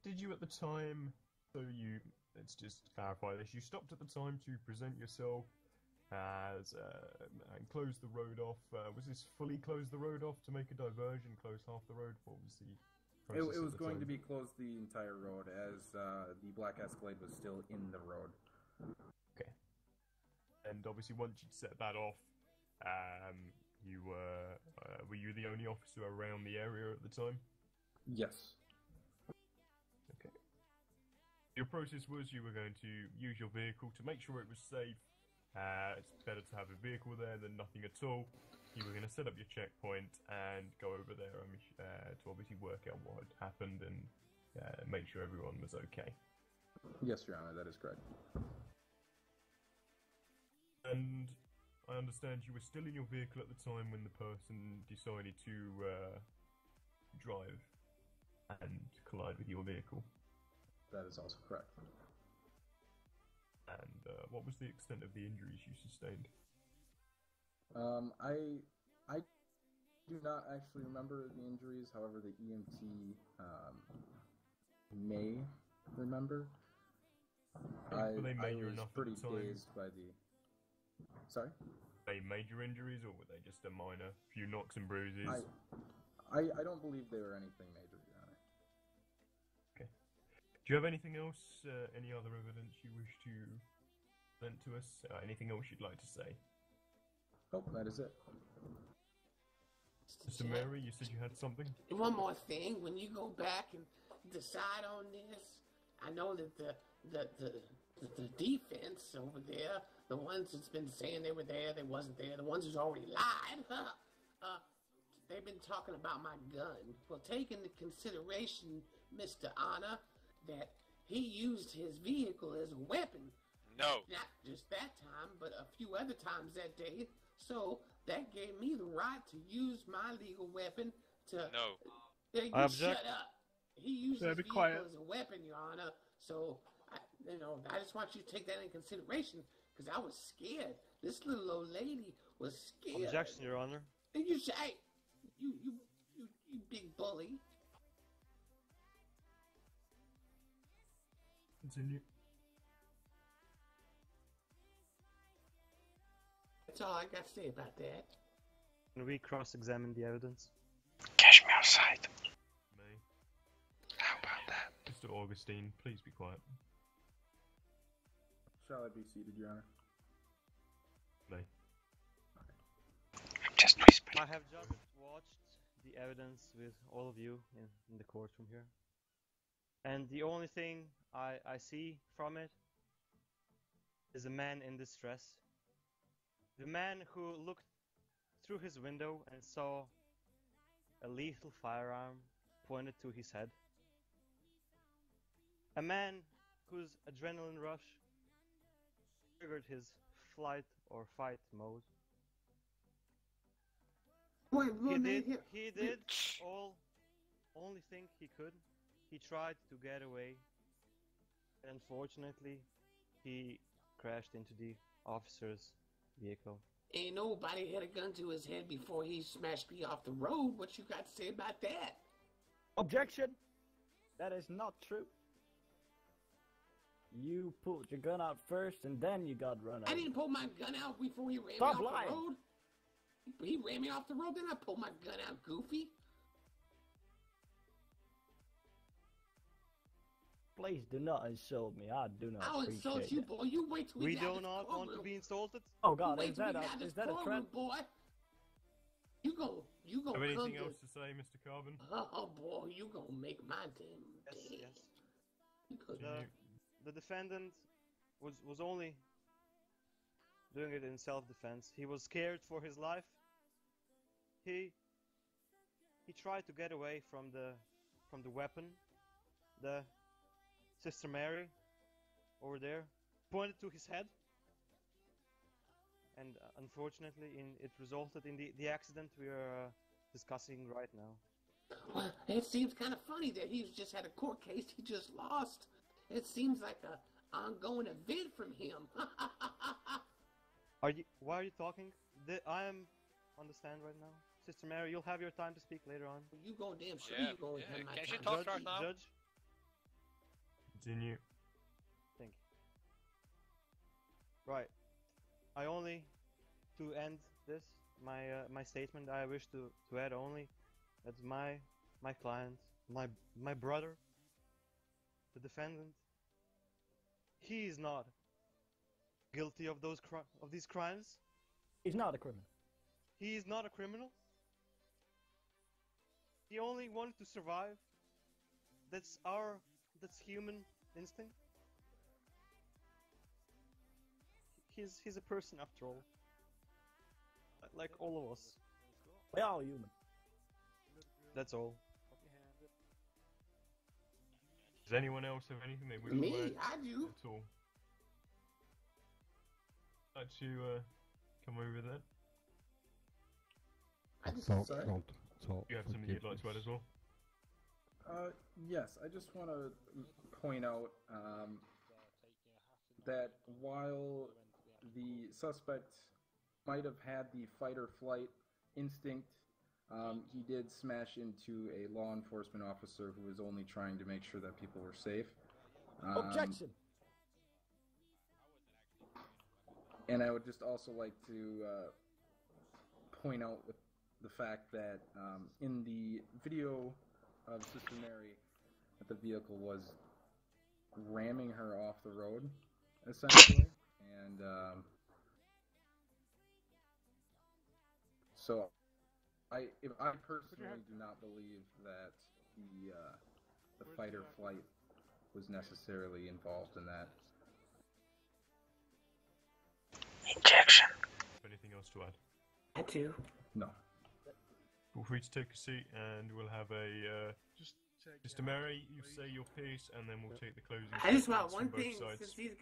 Did you at the time, let's just clarify this, you stopped at the time to present yourself as, and close the road off, was this fully close the road off to make a diversion, close half the road? What was the process It was at the going time? to be closed the entire road as the Black Escalade was still in the road. Okay. And obviously once you'd set that off, you were you the only officer around the area at the time? Yes. Okay. Your process was you were going to use your vehicle to make sure it was safe. It's better to have a vehicle there than nothing at all. You were going to set up your checkpoint and go over there to obviously work out what had happened and make sure everyone was okay. Yes, Your Honor, that is correct. And I understand you were still in your vehicle at the time when the person decided to drive and collide with your vehicle. That is also correct. And what was the extent of the injuries you sustained? I do not actually remember the injuries. However, the EMT may remember. Were they major I was enough pretty at the time? dazed by the. Sorry? Were they major injuries, or were they just a minor few knocks and bruises? I don't believe they were anything major, Your Honor. Okay. Do you have anything else, any other evidence you wish to present to us? Anything else you'd like to say? Nope, that is it. Mr. Mary, you said you had something? One more thing, when you go back and decide on this, I know that the defense over there, the ones that's been saying they were there, they wasn't there, the ones who's already lied, they've been talking about my gun. Well, take into consideration, Mr. Honor, that he used his vehicle as a weapon. No. Not just that time, but a few other times that day. So that gave me the right to use my legal weapon to. No. You I object. shut up. He used Sir, his be vehicle quiet. as a weapon, Your Honor. So, I just want you to take that into consideration because I was scared. This little old lady was scared. Objection, Your Honor. And you say, you big bully. Continue. That's all I got to say about that. Can we cross-examine the evidence? Cash me outside. May. How about that? Mr. Augustine, please be quiet. Shall I be seated, Your Honor? May. I'm just whispering. I have just watched the evidence with all of you in the courtroom here. And the only thing I see from it is a man in distress. The man who looked through his window and saw a lethal firearm pointed to his head. A man whose adrenaline rush triggered his flight or fight mode. He did only thing he could. He tried to get away. And unfortunately, he crashed into the officer's vehicle. Ain't nobody had a gun to his head before he smashed me off the road. What you got to say about that? Objection! That is not true. You pulled your gun out first and then you got run over. I didn't pull my gun out before he ran Stop me off lying. the road. He ran me off the road, then I pulled my gun out, goofy. Please do not insult me. I do not I'll appreciate insult you, that. boy. You wait till we We get out do of not this want to courtroom. be insulted. Oh God, Wait is till we that get out of a this threat? courtroom, boy. You gon' Have come anything to... else to say, Mr. Carbon? Oh boy, you gonna make my damn day. Yes. You gonna- The defendant was only doing it in self-defense. He was scared for his life. He tried to get away from the weapon. The Sister Mary over there pointed to his head, and unfortunately, it resulted in the accident we are discussing right now. Well, it seems kind of funny that he's just had a court case he just lost. It seems like a ongoing event from him. Why are you talking? I am on the stand right now. Sister Mary, you'll have your time to speak later on. You go damn sure Yeah, you going to yeah. have my Can she time. talk Judge, right now? Judge, Continue. thank you. Right. I only, to end this, my statement, I wish to add only that my client, my brother, the defendant, he is not guilty of these crimes. He's not a criminal. He is not a criminal. He only wanted to survive. That's human instinct. He's a person after all. Like all of us. We are human. That's all. Does anyone else have anything they wish to Me? add? I do. At all? Like to come over then? I just Don't You have something you'd like to add as well? Yes, I just want to point out that while the suspect might have had the fight or flight instinct, he did smash into a law enforcement officer who was only trying to make sure that people were safe. Objection! And I would just also like to point out with the fact that in the video of Sister Mary, that the vehicle was ramming her off the road, essentially, and so I personally do not believe that the fight or flight was necessarily involved in that. Injection. Anything else to add? I do. No. Feel free to take a seat and we'll have a Mr. Mary, you say your piece and then we'll take the closing. I just want statements one from both thing, sides. since these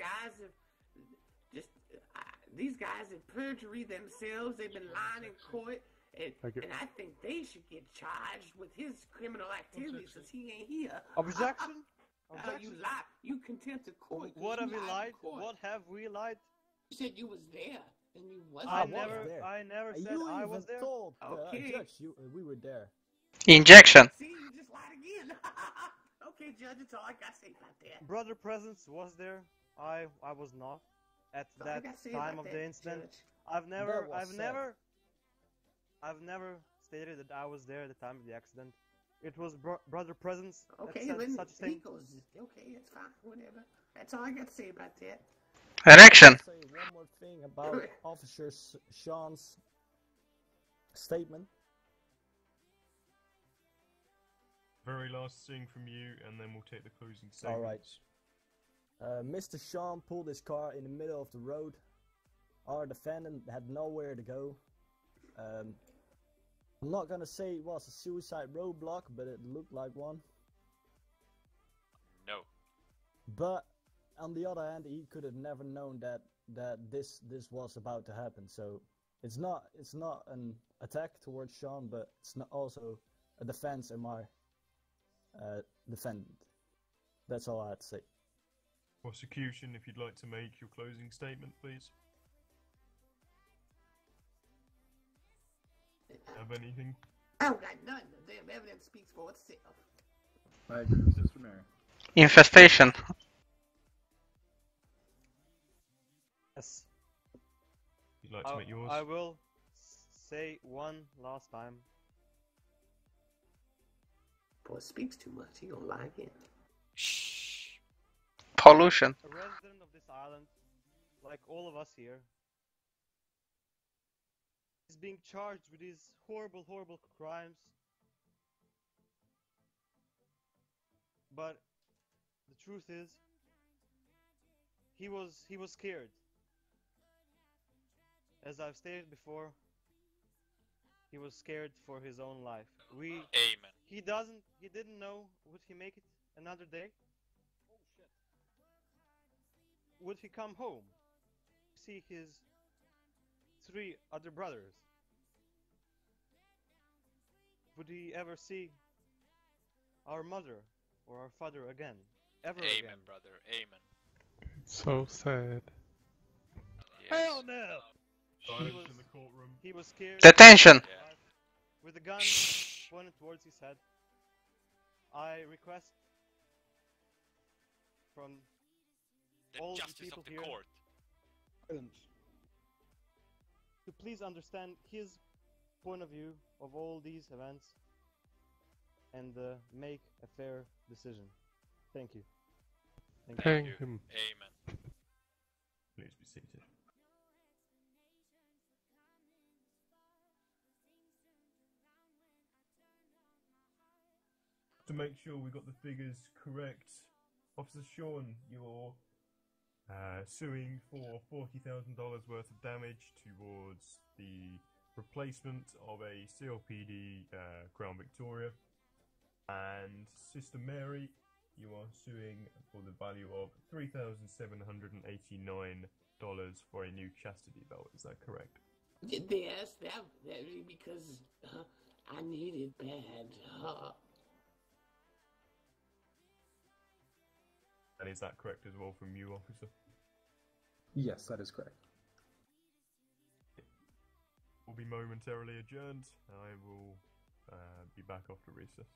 guys have perjury themselves, they've been lying in court, and I think they should get charged with his criminal activity since he ain't here. Objection? You lie. You contempt of court. What have we lied lied? in court. What have we lied? You said you was there, and you wasn't. I there. never said You I even was there. told Okay. Judge we were there. Injection. See, you just lied again. Okay, Judge, that's all I got to say about that. Brother Presence was there. I was not at That's all I that gotta say time about of that, the incident. Judge. I've never That was stated that I was there at the time of the accident. It was Brother Presence Okay, that said then such a he thing. goes, okay, that's fine, whatever. That's all I got to say about that. Erection. Say one more thing about Officer Sean's statement. Very last thing from you and then we'll take the closing All right. statements. Mr. Sean pulled his car in the middle of the road. Our defendant had nowhere to go. I'm not gonna say it was a suicide roadblock, but it looked like one. No. But on the other hand, he could have never known that this was about to happen. So it's not an attack towards Sean, but it's not also a defense in my defendant. That's all I had to say. Prosecution, if you'd like to make your closing statement, please. Have anything? I don't got nothing. The damn evidence speaks for itself. I agree with Sister Mary. Infestation. Yes. You'd like to make yours? I will say one last time. Boy speaks too much. He gonna lie again. Shh. pollution. a resident of this island, like all of us here, is being charged with these horrible, horrible crimes. But the truth is, he was scared. As I've stated before, he was scared for his own life. Amen. He didn't know, would he make it another day? Would he come home, see his 3 other brothers? Would he ever see our mother or our father again? Ever Amen, again? brother. Amen. So sad. Hell no! Silence in the courtroom. He was scared. Detention. With a gun pointed towards his head. I request from all the people here to please understand his point of view of all these events and make a fair decision. Thank you. Thank him. Amen. Please be seated. To make sure we got the figures correct, Officer Sean, you're suing for $40,000 worth of damage towards the replacement of a CLPD Crown Victoria, and Sister Mary, you are suing for the value of $3,789 for a new chastity belt. Is that correct? Yes, that because I need it bad. And is that correct as well from you, officer? Yes, that is correct. We'll be momentarily adjourned. I will be back after recess.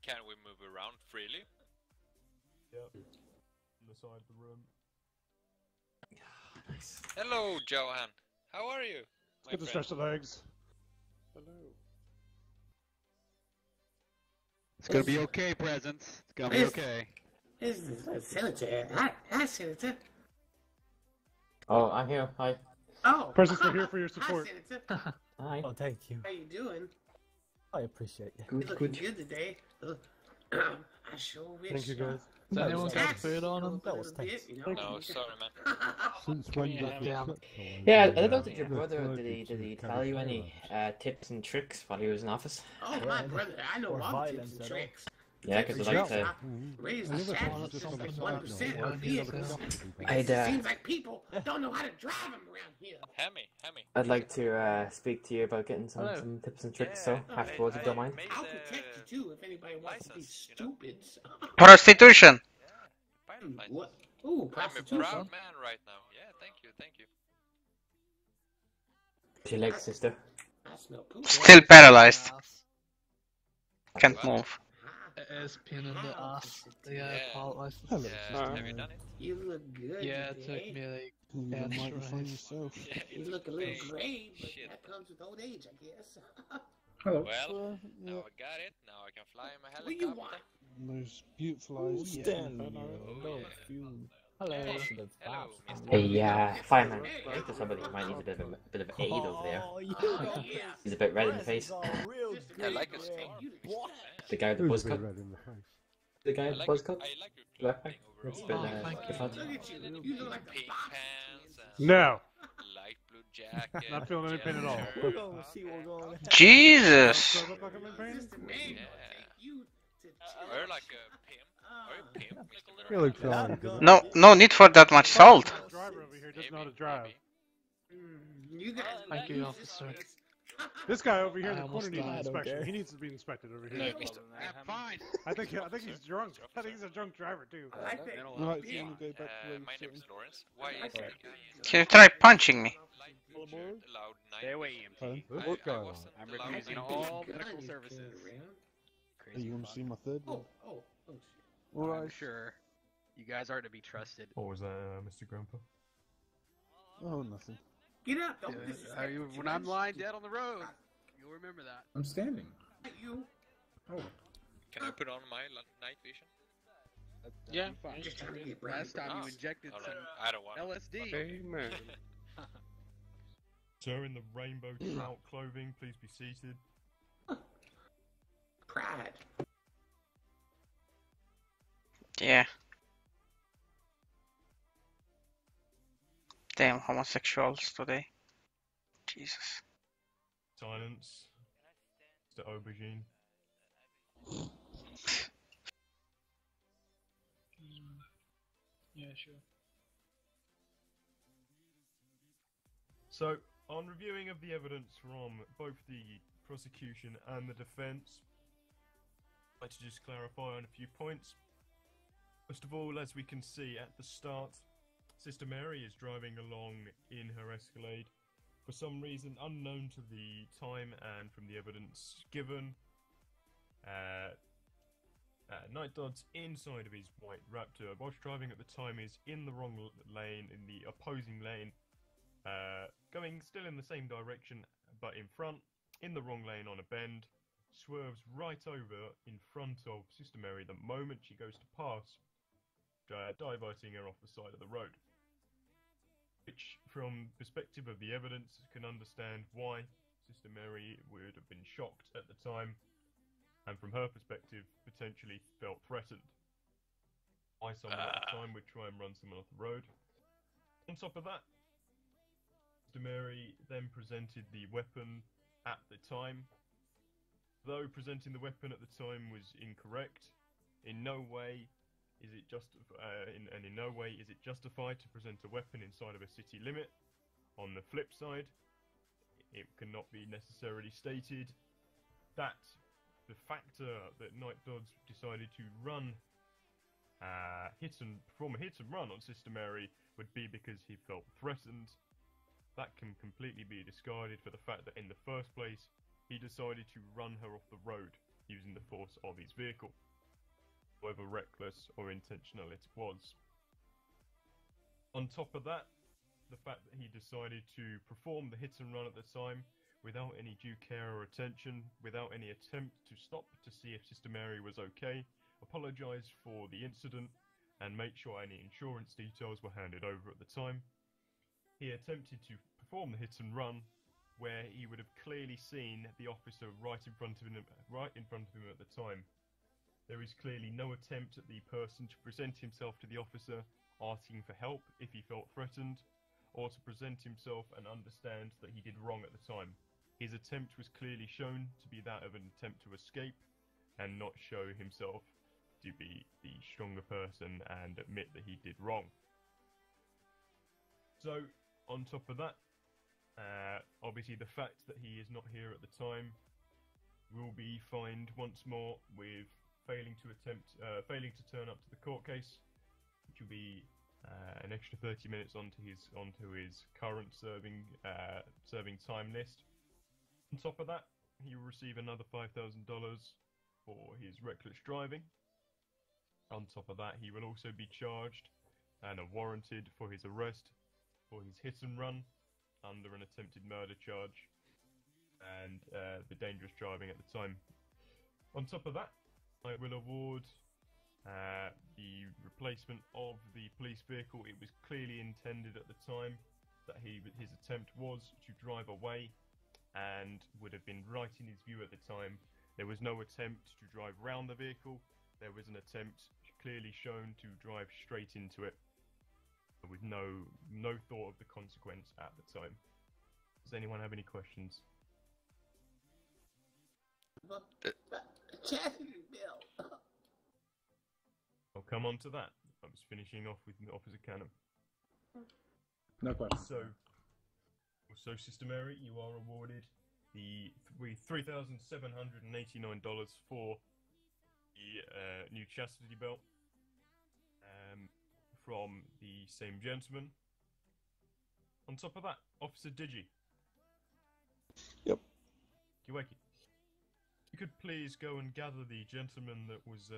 Can we move around freely? Yep. On the side of the room. Hello, Johan. How are you? Good to stretch the legs. Hello. It's gonna be okay, Presents. It's gonna be okay. This is Senator. Hi, Senator. Oh, I'm here. Hi. Oh, Presents, we're here for your support. Hi, Senator. Hi. Oh, thank you. How you doing? I appreciate you. You're looking good today. I sure wish. Thank you, guys. Does anyone got food on them? That was thanks. No, sorry, man. Since when did Yeah, I don't think your brother did he tell you any tips and tricks while he was in office? Oh, my brother, I know all the tips and tricks. Yeah, because I like to. Raise the taxes just like 1% on vehicles. I'd Seems like people don't know how to drive them around here. Hemi. I'd like to speak to you about getting some tips and tricks. So afterwards, if you don't mind. I'll protect you too if anybody wants to be stupid. Prostitution. What? Ooh, I'm a prostitution. proud man right now. Yeah, thank you. Your legs, sister. I smell poop. Still paralyzed. Can't move. It's pain in the ass. The pilot license. Hello. Have you done it? You look good. Yeah, it today. took me like You got a microphone tries. yourself. You look a little gray, but that comes with old age, I guess. Hello. Well, now I got it. Now I can fly in my What do you helicopter. want? Those beautiful eyes. Stand. Hello. Hello, Hey, fireman. I think somebody might need a bit of aid over there. He's a bit red in the face. I like a star. The guy with the buzz cut. The guy with the buzz cut. I like your Backpack. clothing It's overall. been good fun. Look at you. You look like the Pink box. pants and No. light blue jacket. Not feeling any pain at all. Oh, see what's going on. Jesus. Just a man will take you to Or like a pimp. Or a pimp, Mr. You look fine. No need for that much salt. The driver over here doesn't know how to drive. You guys. Thank you, officer. This guy over here in I the corner almost needs an died, inspection. okay. He needs to be inspected over No, here. Mr. Fine. I think he's drunk. I think he's a drunk driver too. I like that. Right, so you wanna go back to where My you're name is sitting? Lawrence. Why is the guy in Can you try punching me? light blue shirt allowed Stay away, EMT. Huh? I wasn't I'm allowed refusing to all Gun medical is services. carried around. Hey, you want to see my third one? Oh, shit. All I'm right. sure you guys are to be trusted. What was that, Mr. Grandpa? Oh, nothing. Get up. Don't disrespect When I'm lying dead on the road, you'll remember that. I'm standing. You. Oh. Can I put on my night vision? Yeah. I'm just trying to get Last time you injected some I don't want LSD. Amen. Sir in the rainbow trout clothing, please be seated. Pride. Yeah. Damn homosexuals today. Jesus. Silence. Mr. Aubergine. Yeah, sure. So, on reviewing of the evidence from both the prosecution and the defence, I'd like to just clarify on a few points. First of all, as we can see at the start, Sister Mary is driving along in her Escalade. For some reason unknown to the time and from the evidence given, Night Dodds inside of his white Raptor, whilst driving at the time, is in the wrong lane, in the opposing lane, going still in the same direction but in front, in the wrong lane on a bend, swerves right over in front of Sister Mary the moment she goes to pass, diverting her off the side of the road. Which, from perspective of the evidence, can understand why Sister Mary would have been shocked at the time, and from her perspective, potentially felt threatened by someone at the time would try and run someone off the road. On top of that, Sister Mary then presented the weapon at the time. Though presenting the weapon at the time was incorrect, in no way is it justified to present a weapon inside of a city limit. On the flip side, it cannot be necessarily stated that the factor that Night Dodds decided to perform a hit and run on Sister Mary would be because he felt threatened. That can completely be discarded for the fact that in the first place, he decided to run her off the road using the force of his vehicle, however reckless or intentional it was. On top of that, the fact that he decided to perform the hit and run at the time without any due care or attention, without any attempt to stop to see if Sister Mary was okay, apologise for the incident, and make sure any insurance details were handed over at the time. He attempted to perform the hit and run where he would have clearly seen the officer right in front of him at the time. There is clearly no attempt at the person to present himself to the officer asking for help if he felt threatened, or to present himself and understand that he did wrong at the time. His attempt was clearly shown to be that of an attempt to escape, and not show himself to be the stronger person and admit that he did wrong. So, on top of that, obviously the fact that he is not here at the time will be fined once more with failing to turn up to the court case, which will be an extra 30 minutes onto his current serving time list. On top of that, he will receive another $5,000 for his reckless driving. On top of that, he will also be charged and warranted for his arrest for his hit and run under an attempted murder charge and the dangerous driving at the time. On top of that, I will award the replacement of the police vehicle. It was clearly intended at the time that his attempt was to drive away and would have been right in his view at the time. There was no attempt to drive round the vehicle. There was an attempt clearly shown to drive straight into it with no thought of the consequence at the time. Does anyone have any questions? Chastity bill. I'll come on to that. I was finishing off with Officer Canham. No question. So, Sister Mary, you are awarded the $3,789 for the new chastity belt from the same gentleman. On top of that, Officer Digi. Yep. Kiweki. You could please go and gather the gentleman that was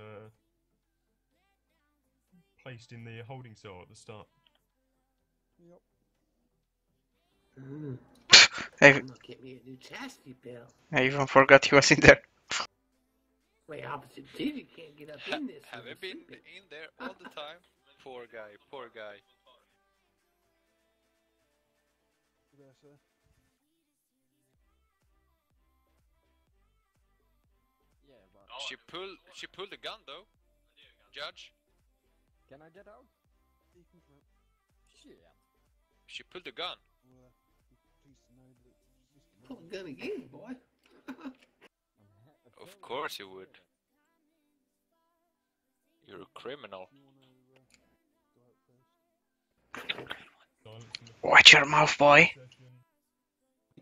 placed in the holding cell at the start. Yep. I Get me a new chastity belt. even forgot he was in there. Wait, opposite Digi can't get up in this. Have you been in there all the time? Poor guy, poor guy. There, sir. Yeah, but She pulled the gun though. Judge. can I get out? Deconfirm. Shit. She pulled the gun. Well, pleased to know that she's Pull the gun again, boy. Of course you would. You're a criminal. Watch your mouth, boy.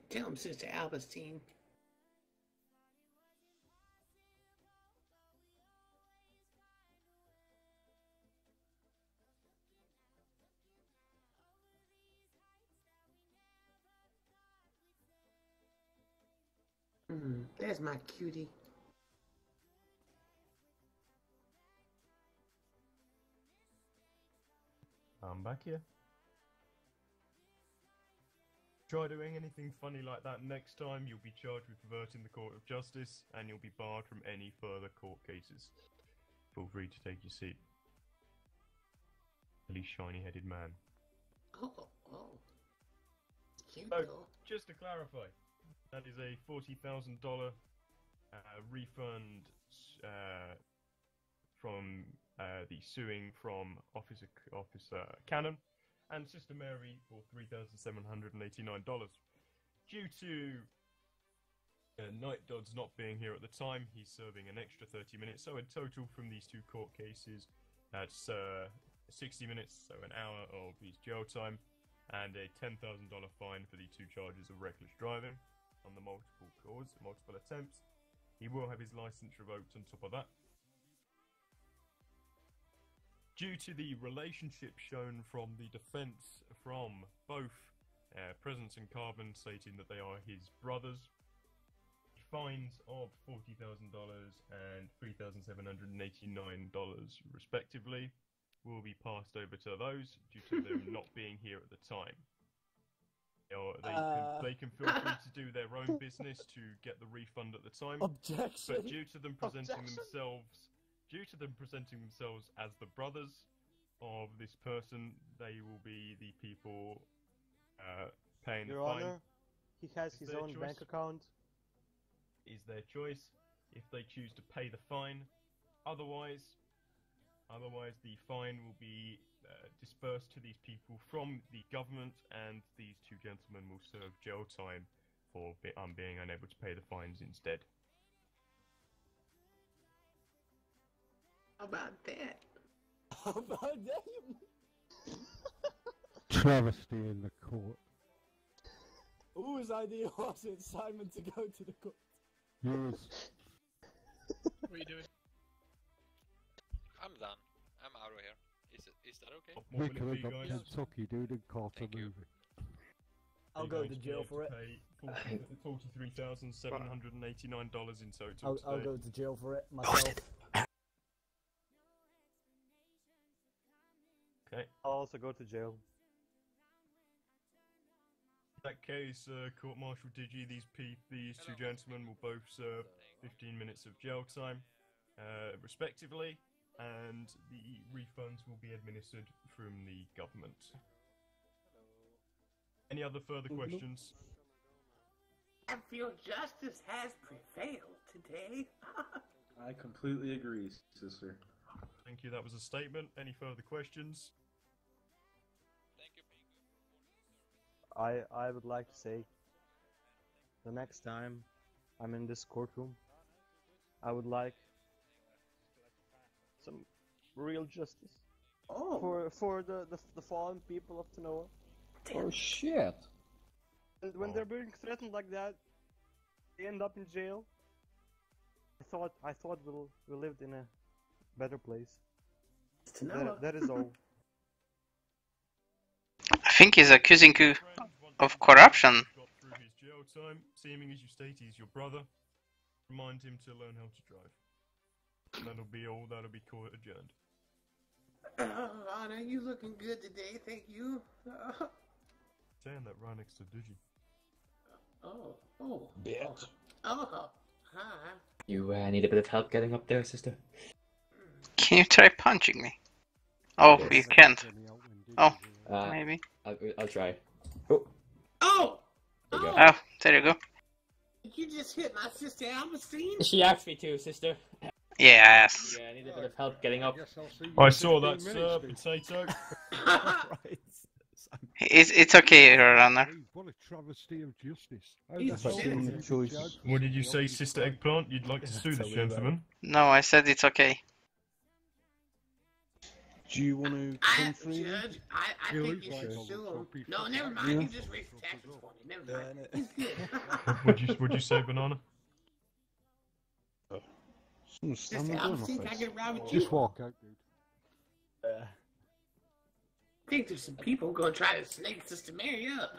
Tell him, Sister Albertine. There's my cutie. I'm back here. Try doing anything funny like that next time, you'll be charged with perverting the court of justice, and you'll be barred from any further court cases. Feel free to take your seat. Really shiny-headed man. Oh. Cute, So, though. just to clarify, that is a $40,000 refund from the suing from Officer Cannon and Sister Mary for $3,789. Due to Night Dodds not being here at the time, he's serving an extra 30 minutes. So in total from these two court cases, that's 60 minutes, so an hour of his jail time, and a $10,000 fine for the two charges of reckless driving on the multiple attempts. He will have his license revoked on top of that. Due to the relationship shown from the defence from both Presence and Carbon stating that they are his brothers, fines of $40,000 and $3,789 respectively will be passed over to those due to them not being here at the time. Or they can feel free to do their own business to get the refund at the time. Objection. But due to them presenting themselves as the brothers of this person, they will be the people paying Your the fine. Honor, he has his own bank account. Is their choice if they choose to pay the fine. Otherwise the fine will be dispersed to these people from the government, and these two gentlemen will serve jail time for being unable to pay the fines instead. How about that? How about that? Travesty in the court. Whose idea was it, Simon, to go to the court? Yours. What are you doing? I'm done. I'm out of here. Is that okay? We could have got Kentucky, dude, and caught a movie. I'll go to jail for it. $43,789 in total. I'll go to jail for it myself. Okay. I'll also go to jail. In that case, Court Martial Digi, these two gentlemen will both serve 15 minutes of jail time, respectively, and the refunds will be administered from the government. Any other further questions? I feel justice has prevailed today. I completely agree, sister. Thank you, that was a statement. Any further questions? I would like to say, the next time I'm in this courtroom, I would like some real justice for the fallen people of Tanoa. Oh shit! And when they're being threatened like that, they end up in jail. I thought we lived in a better place. That is all. I think he's accusing you of corruption. Got through his jail time, seeming as you state he's your brother. Remind him to learn how to drive. That'll be all. That'll be court adjourned. Anna, you looking good today, thank you. Damn, that right next to Digi. Oh. Bitch. Oh, hi. You need a bit of help getting up there, sister? Can you try punching me? Oh, Yes. you can't. Oh, maybe. I'll try. Oh! There you go. Oh, there you go. Did you just hit my sister Albertine? She asked me to, sister. Yes. Yeah, I need a bit of help getting up. I saw that, sir, potato. It's okay, Your Honor. What a travesty of justice. What did you say, Sister Eggplant? You'd like to sue this gentleman? No, I said it's okay. Do you want to come through? Judge, I think you should sue him. No, never mind. He just raised taxes for me. Never mind. He's good. Would you say, Banana? Sister Albertine, can I get around with you? Just walk out, dude. I think there's some people going to try to snake Sister Mary up.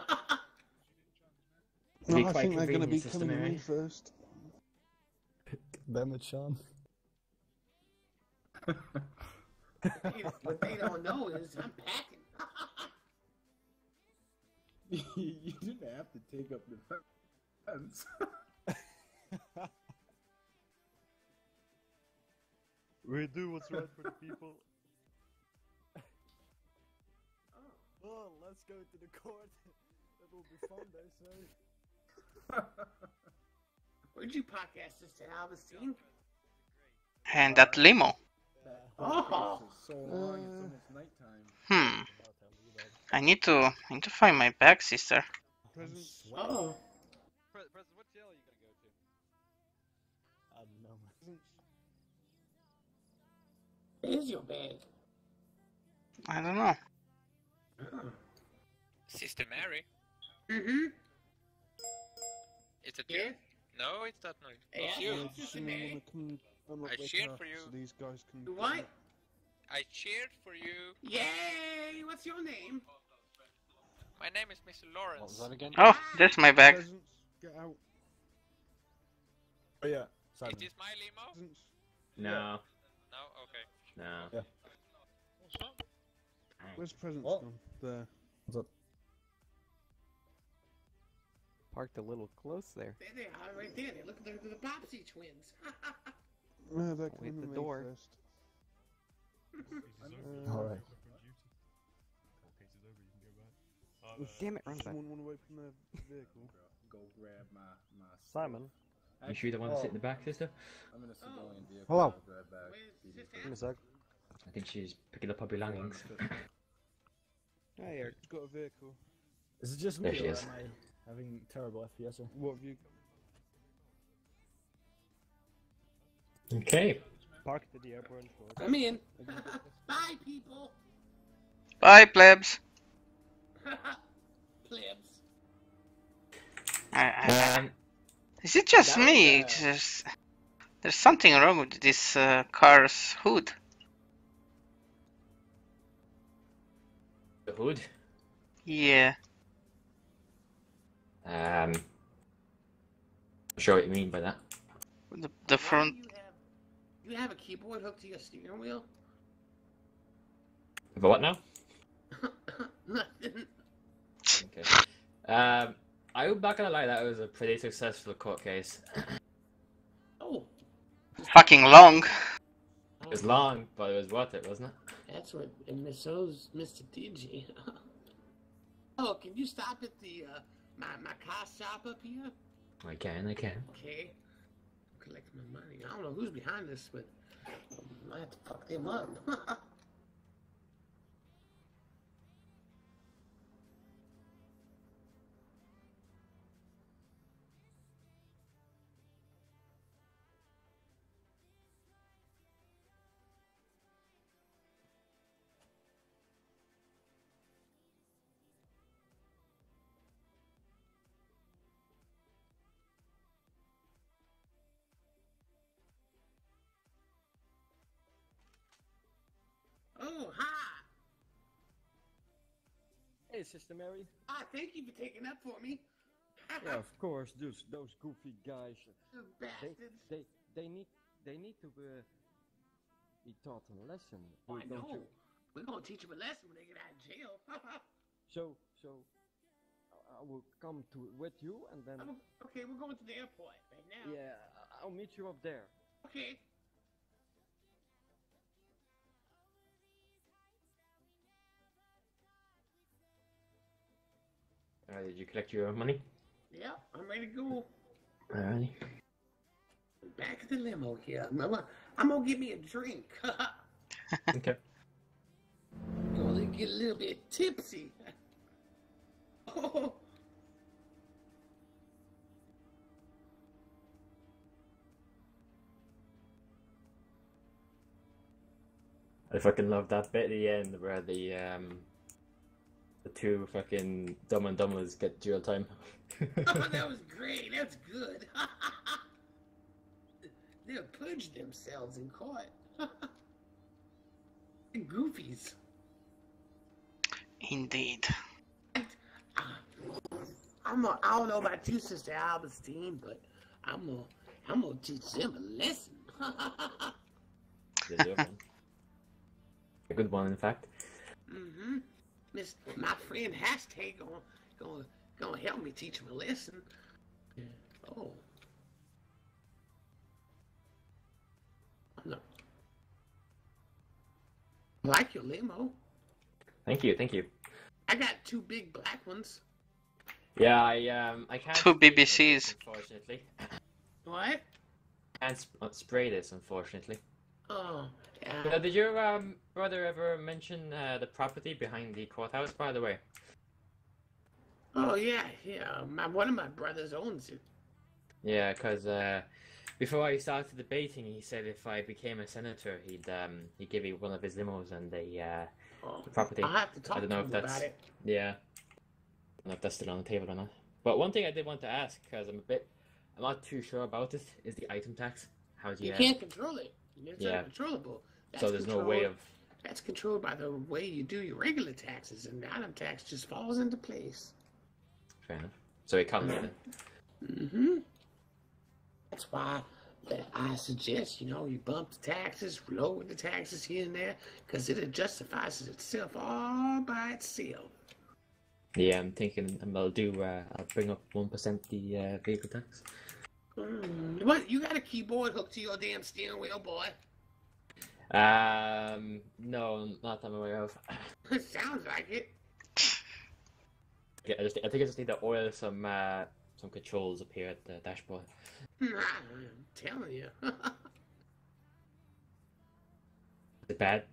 No, I think they're going to be coming to me first. Damn it, Sean. What they don't know is I'm packing. You didn't have to take up defense. We do what's right for the people. Oh, let's go to the court. That will be fun, they say. Where'd you park at, Sister Albertine? And that limo. Oh. So long, it's almost nighttime. I need to find my bag, sister. Oh. President, what jail are you gonna go to? I don't know. Where's your bag? I don't know. Sister Mary? Mm-hmm. Is it you? No, it's not. No, it's Yeah, you. Sister Mary. I cheered for you. So these guys can. What? I cheered for you. Yay! What's your name? My name is Mr. Lawrence. What was that again? Oh, there's my bag. Presents, get out. Oh yeah. Is this my limo? No. No? Okay. No. Yeah. Where's presents What? gone? There. What's up? Parked a little close there. There they are, right there. They look like the Bobsey twins. No, they're Wait coming the to me door. first. Alright. Damn it, run back. Someone want to open their vehicle? Go grab my Simon? You sure you don't want to sit in the back, sister? I'm in a civilian vehicle. Hello. I'll grab back. Give me a sec. I think she's picking up her belongings. Hey, Eric, got a vehicle. Is it just There me she or is. am I having terrible FPS? Or? What have you? Okay. Parked at the airport. Come in. Bye, people. Bye, plebs. Plebs. Is it just me? It's just, there's something wrong with this car's hood. The hood? Yeah. I'm sure what you mean by that. The front. You have a keyboard hooked to your steering wheel? But what now? Nothing. Okay. I'm not gonna lie, that was a pretty successful court case. Oh. Fucking long. It was long, but it was worth it, wasn't it? That's what, and so's Mr. DJ. Oh, can you stop at the, my car shop up here? I can. Okay. Collect my money. I don't know who's behind this, but I have to fuck them up. Oh, hi. Hey, Sister Mary. Ah, thank you for taking up for me. Yeah, of course. Those goofy guys. Those bastards. They need to be taught a lesson. Oh, I Don't know. you? We're gonna teach them a lesson when they get out of jail. So I will come with you, and then. Okay, we're going to the airport right now. Yeah, I'll meet you up there. Okay. Did you collect your money? Yeah, I'm ready to go. Alrighty. Back of the limo here. I'm gonna get me a drink. Okay. Gonna get a little bit tipsy. Oh. I fucking love that bit at the end where the two fucking Dumb and Dumbers get jail time. Oh, that was great. That's good. They'll purge themselves in court. Goofies. Indeed. I don't know about you, Sister Albertine, but I'm gonna teach them a lesson. A good one, in fact. Mm-hmm. My friend Hashtag gonna help me teach him a lesson. Oh. No. I like your limo. Thank you, thank you. I got 2 big black ones. Yeah, I can't. 2 BBCs. Unfortunately. What? Can't spray this, unfortunately. Oh, yeah. Did your brother ever mention the property behind the courthouse, by the way? Oh, yeah. One of my brothers owns it. Yeah, because before I started debating, he said if I became a senator, he'd give me one of his limos and the property. I'll have to talk I don't know to if him that's about it. yeah. I don't know if that's still on the table or not. But one thing I did want to ask, because I'm not too sure about it, is the item tax. How do you? You can't control it. It's uncontrollable. So there's no way of. That's controlled by the way you do your regular taxes, and the item tax just falls into place. Fair enough. So it comes in. Mm-hmm. That's why I suggest, you bump the taxes, lower the taxes here and there, because it justifies itself all by itself. Yeah, I'm thinking I'll bring up 1% the vehicle tax. What? You got a keyboard hooked to your damn steering wheel, boy? No, not that I'm aware of. Sounds like it. Yeah, I think I just need to oil some controls up here at the dashboard. I'm telling you. Is it bad?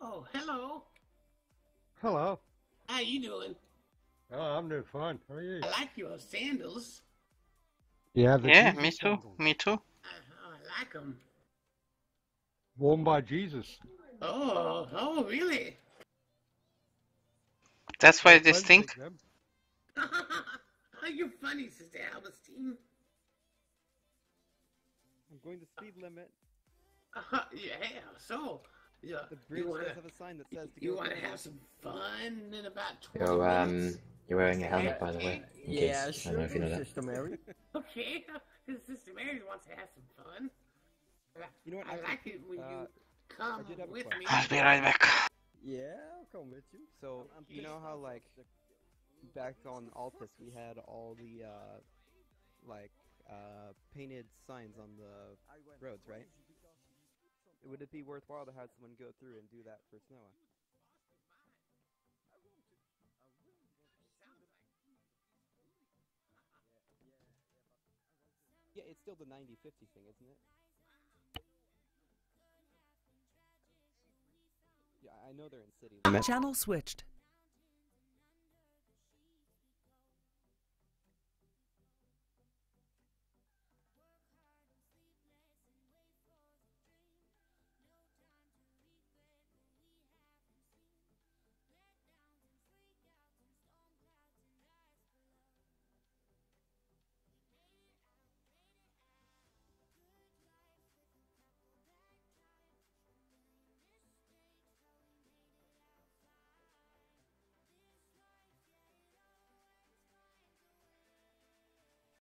Oh, hello. Hello. How you doing? Oh, I'm doing fine. How are you? I like your sandals. Yeah, Me too. Me too. I like them. Worn by Jesus. Oh, really? That's why they stink. Oh, you're funny, Sister Albertine. I'm going the speed limit. Yeah, so... Yeah, the bridge does have a sign that says to go. You want to have some fun in about 20 minutes? You're wearing a helmet, by the way. Yeah, case, I don't know if you know that. Sister Mary. Okay, Sister Mary wants to have some fun. You know what? I like it when you come with me. I'll be right back. Yeah, I'll come with you. So, you know how, like, back on Altus we had all the, painted signs on the roads, right? Would it be worthwhile to have someone go through and do that for Snowa? Yeah, it's still the 90-50 thing, isn't it? Yeah, I know they're in city. Channel switched.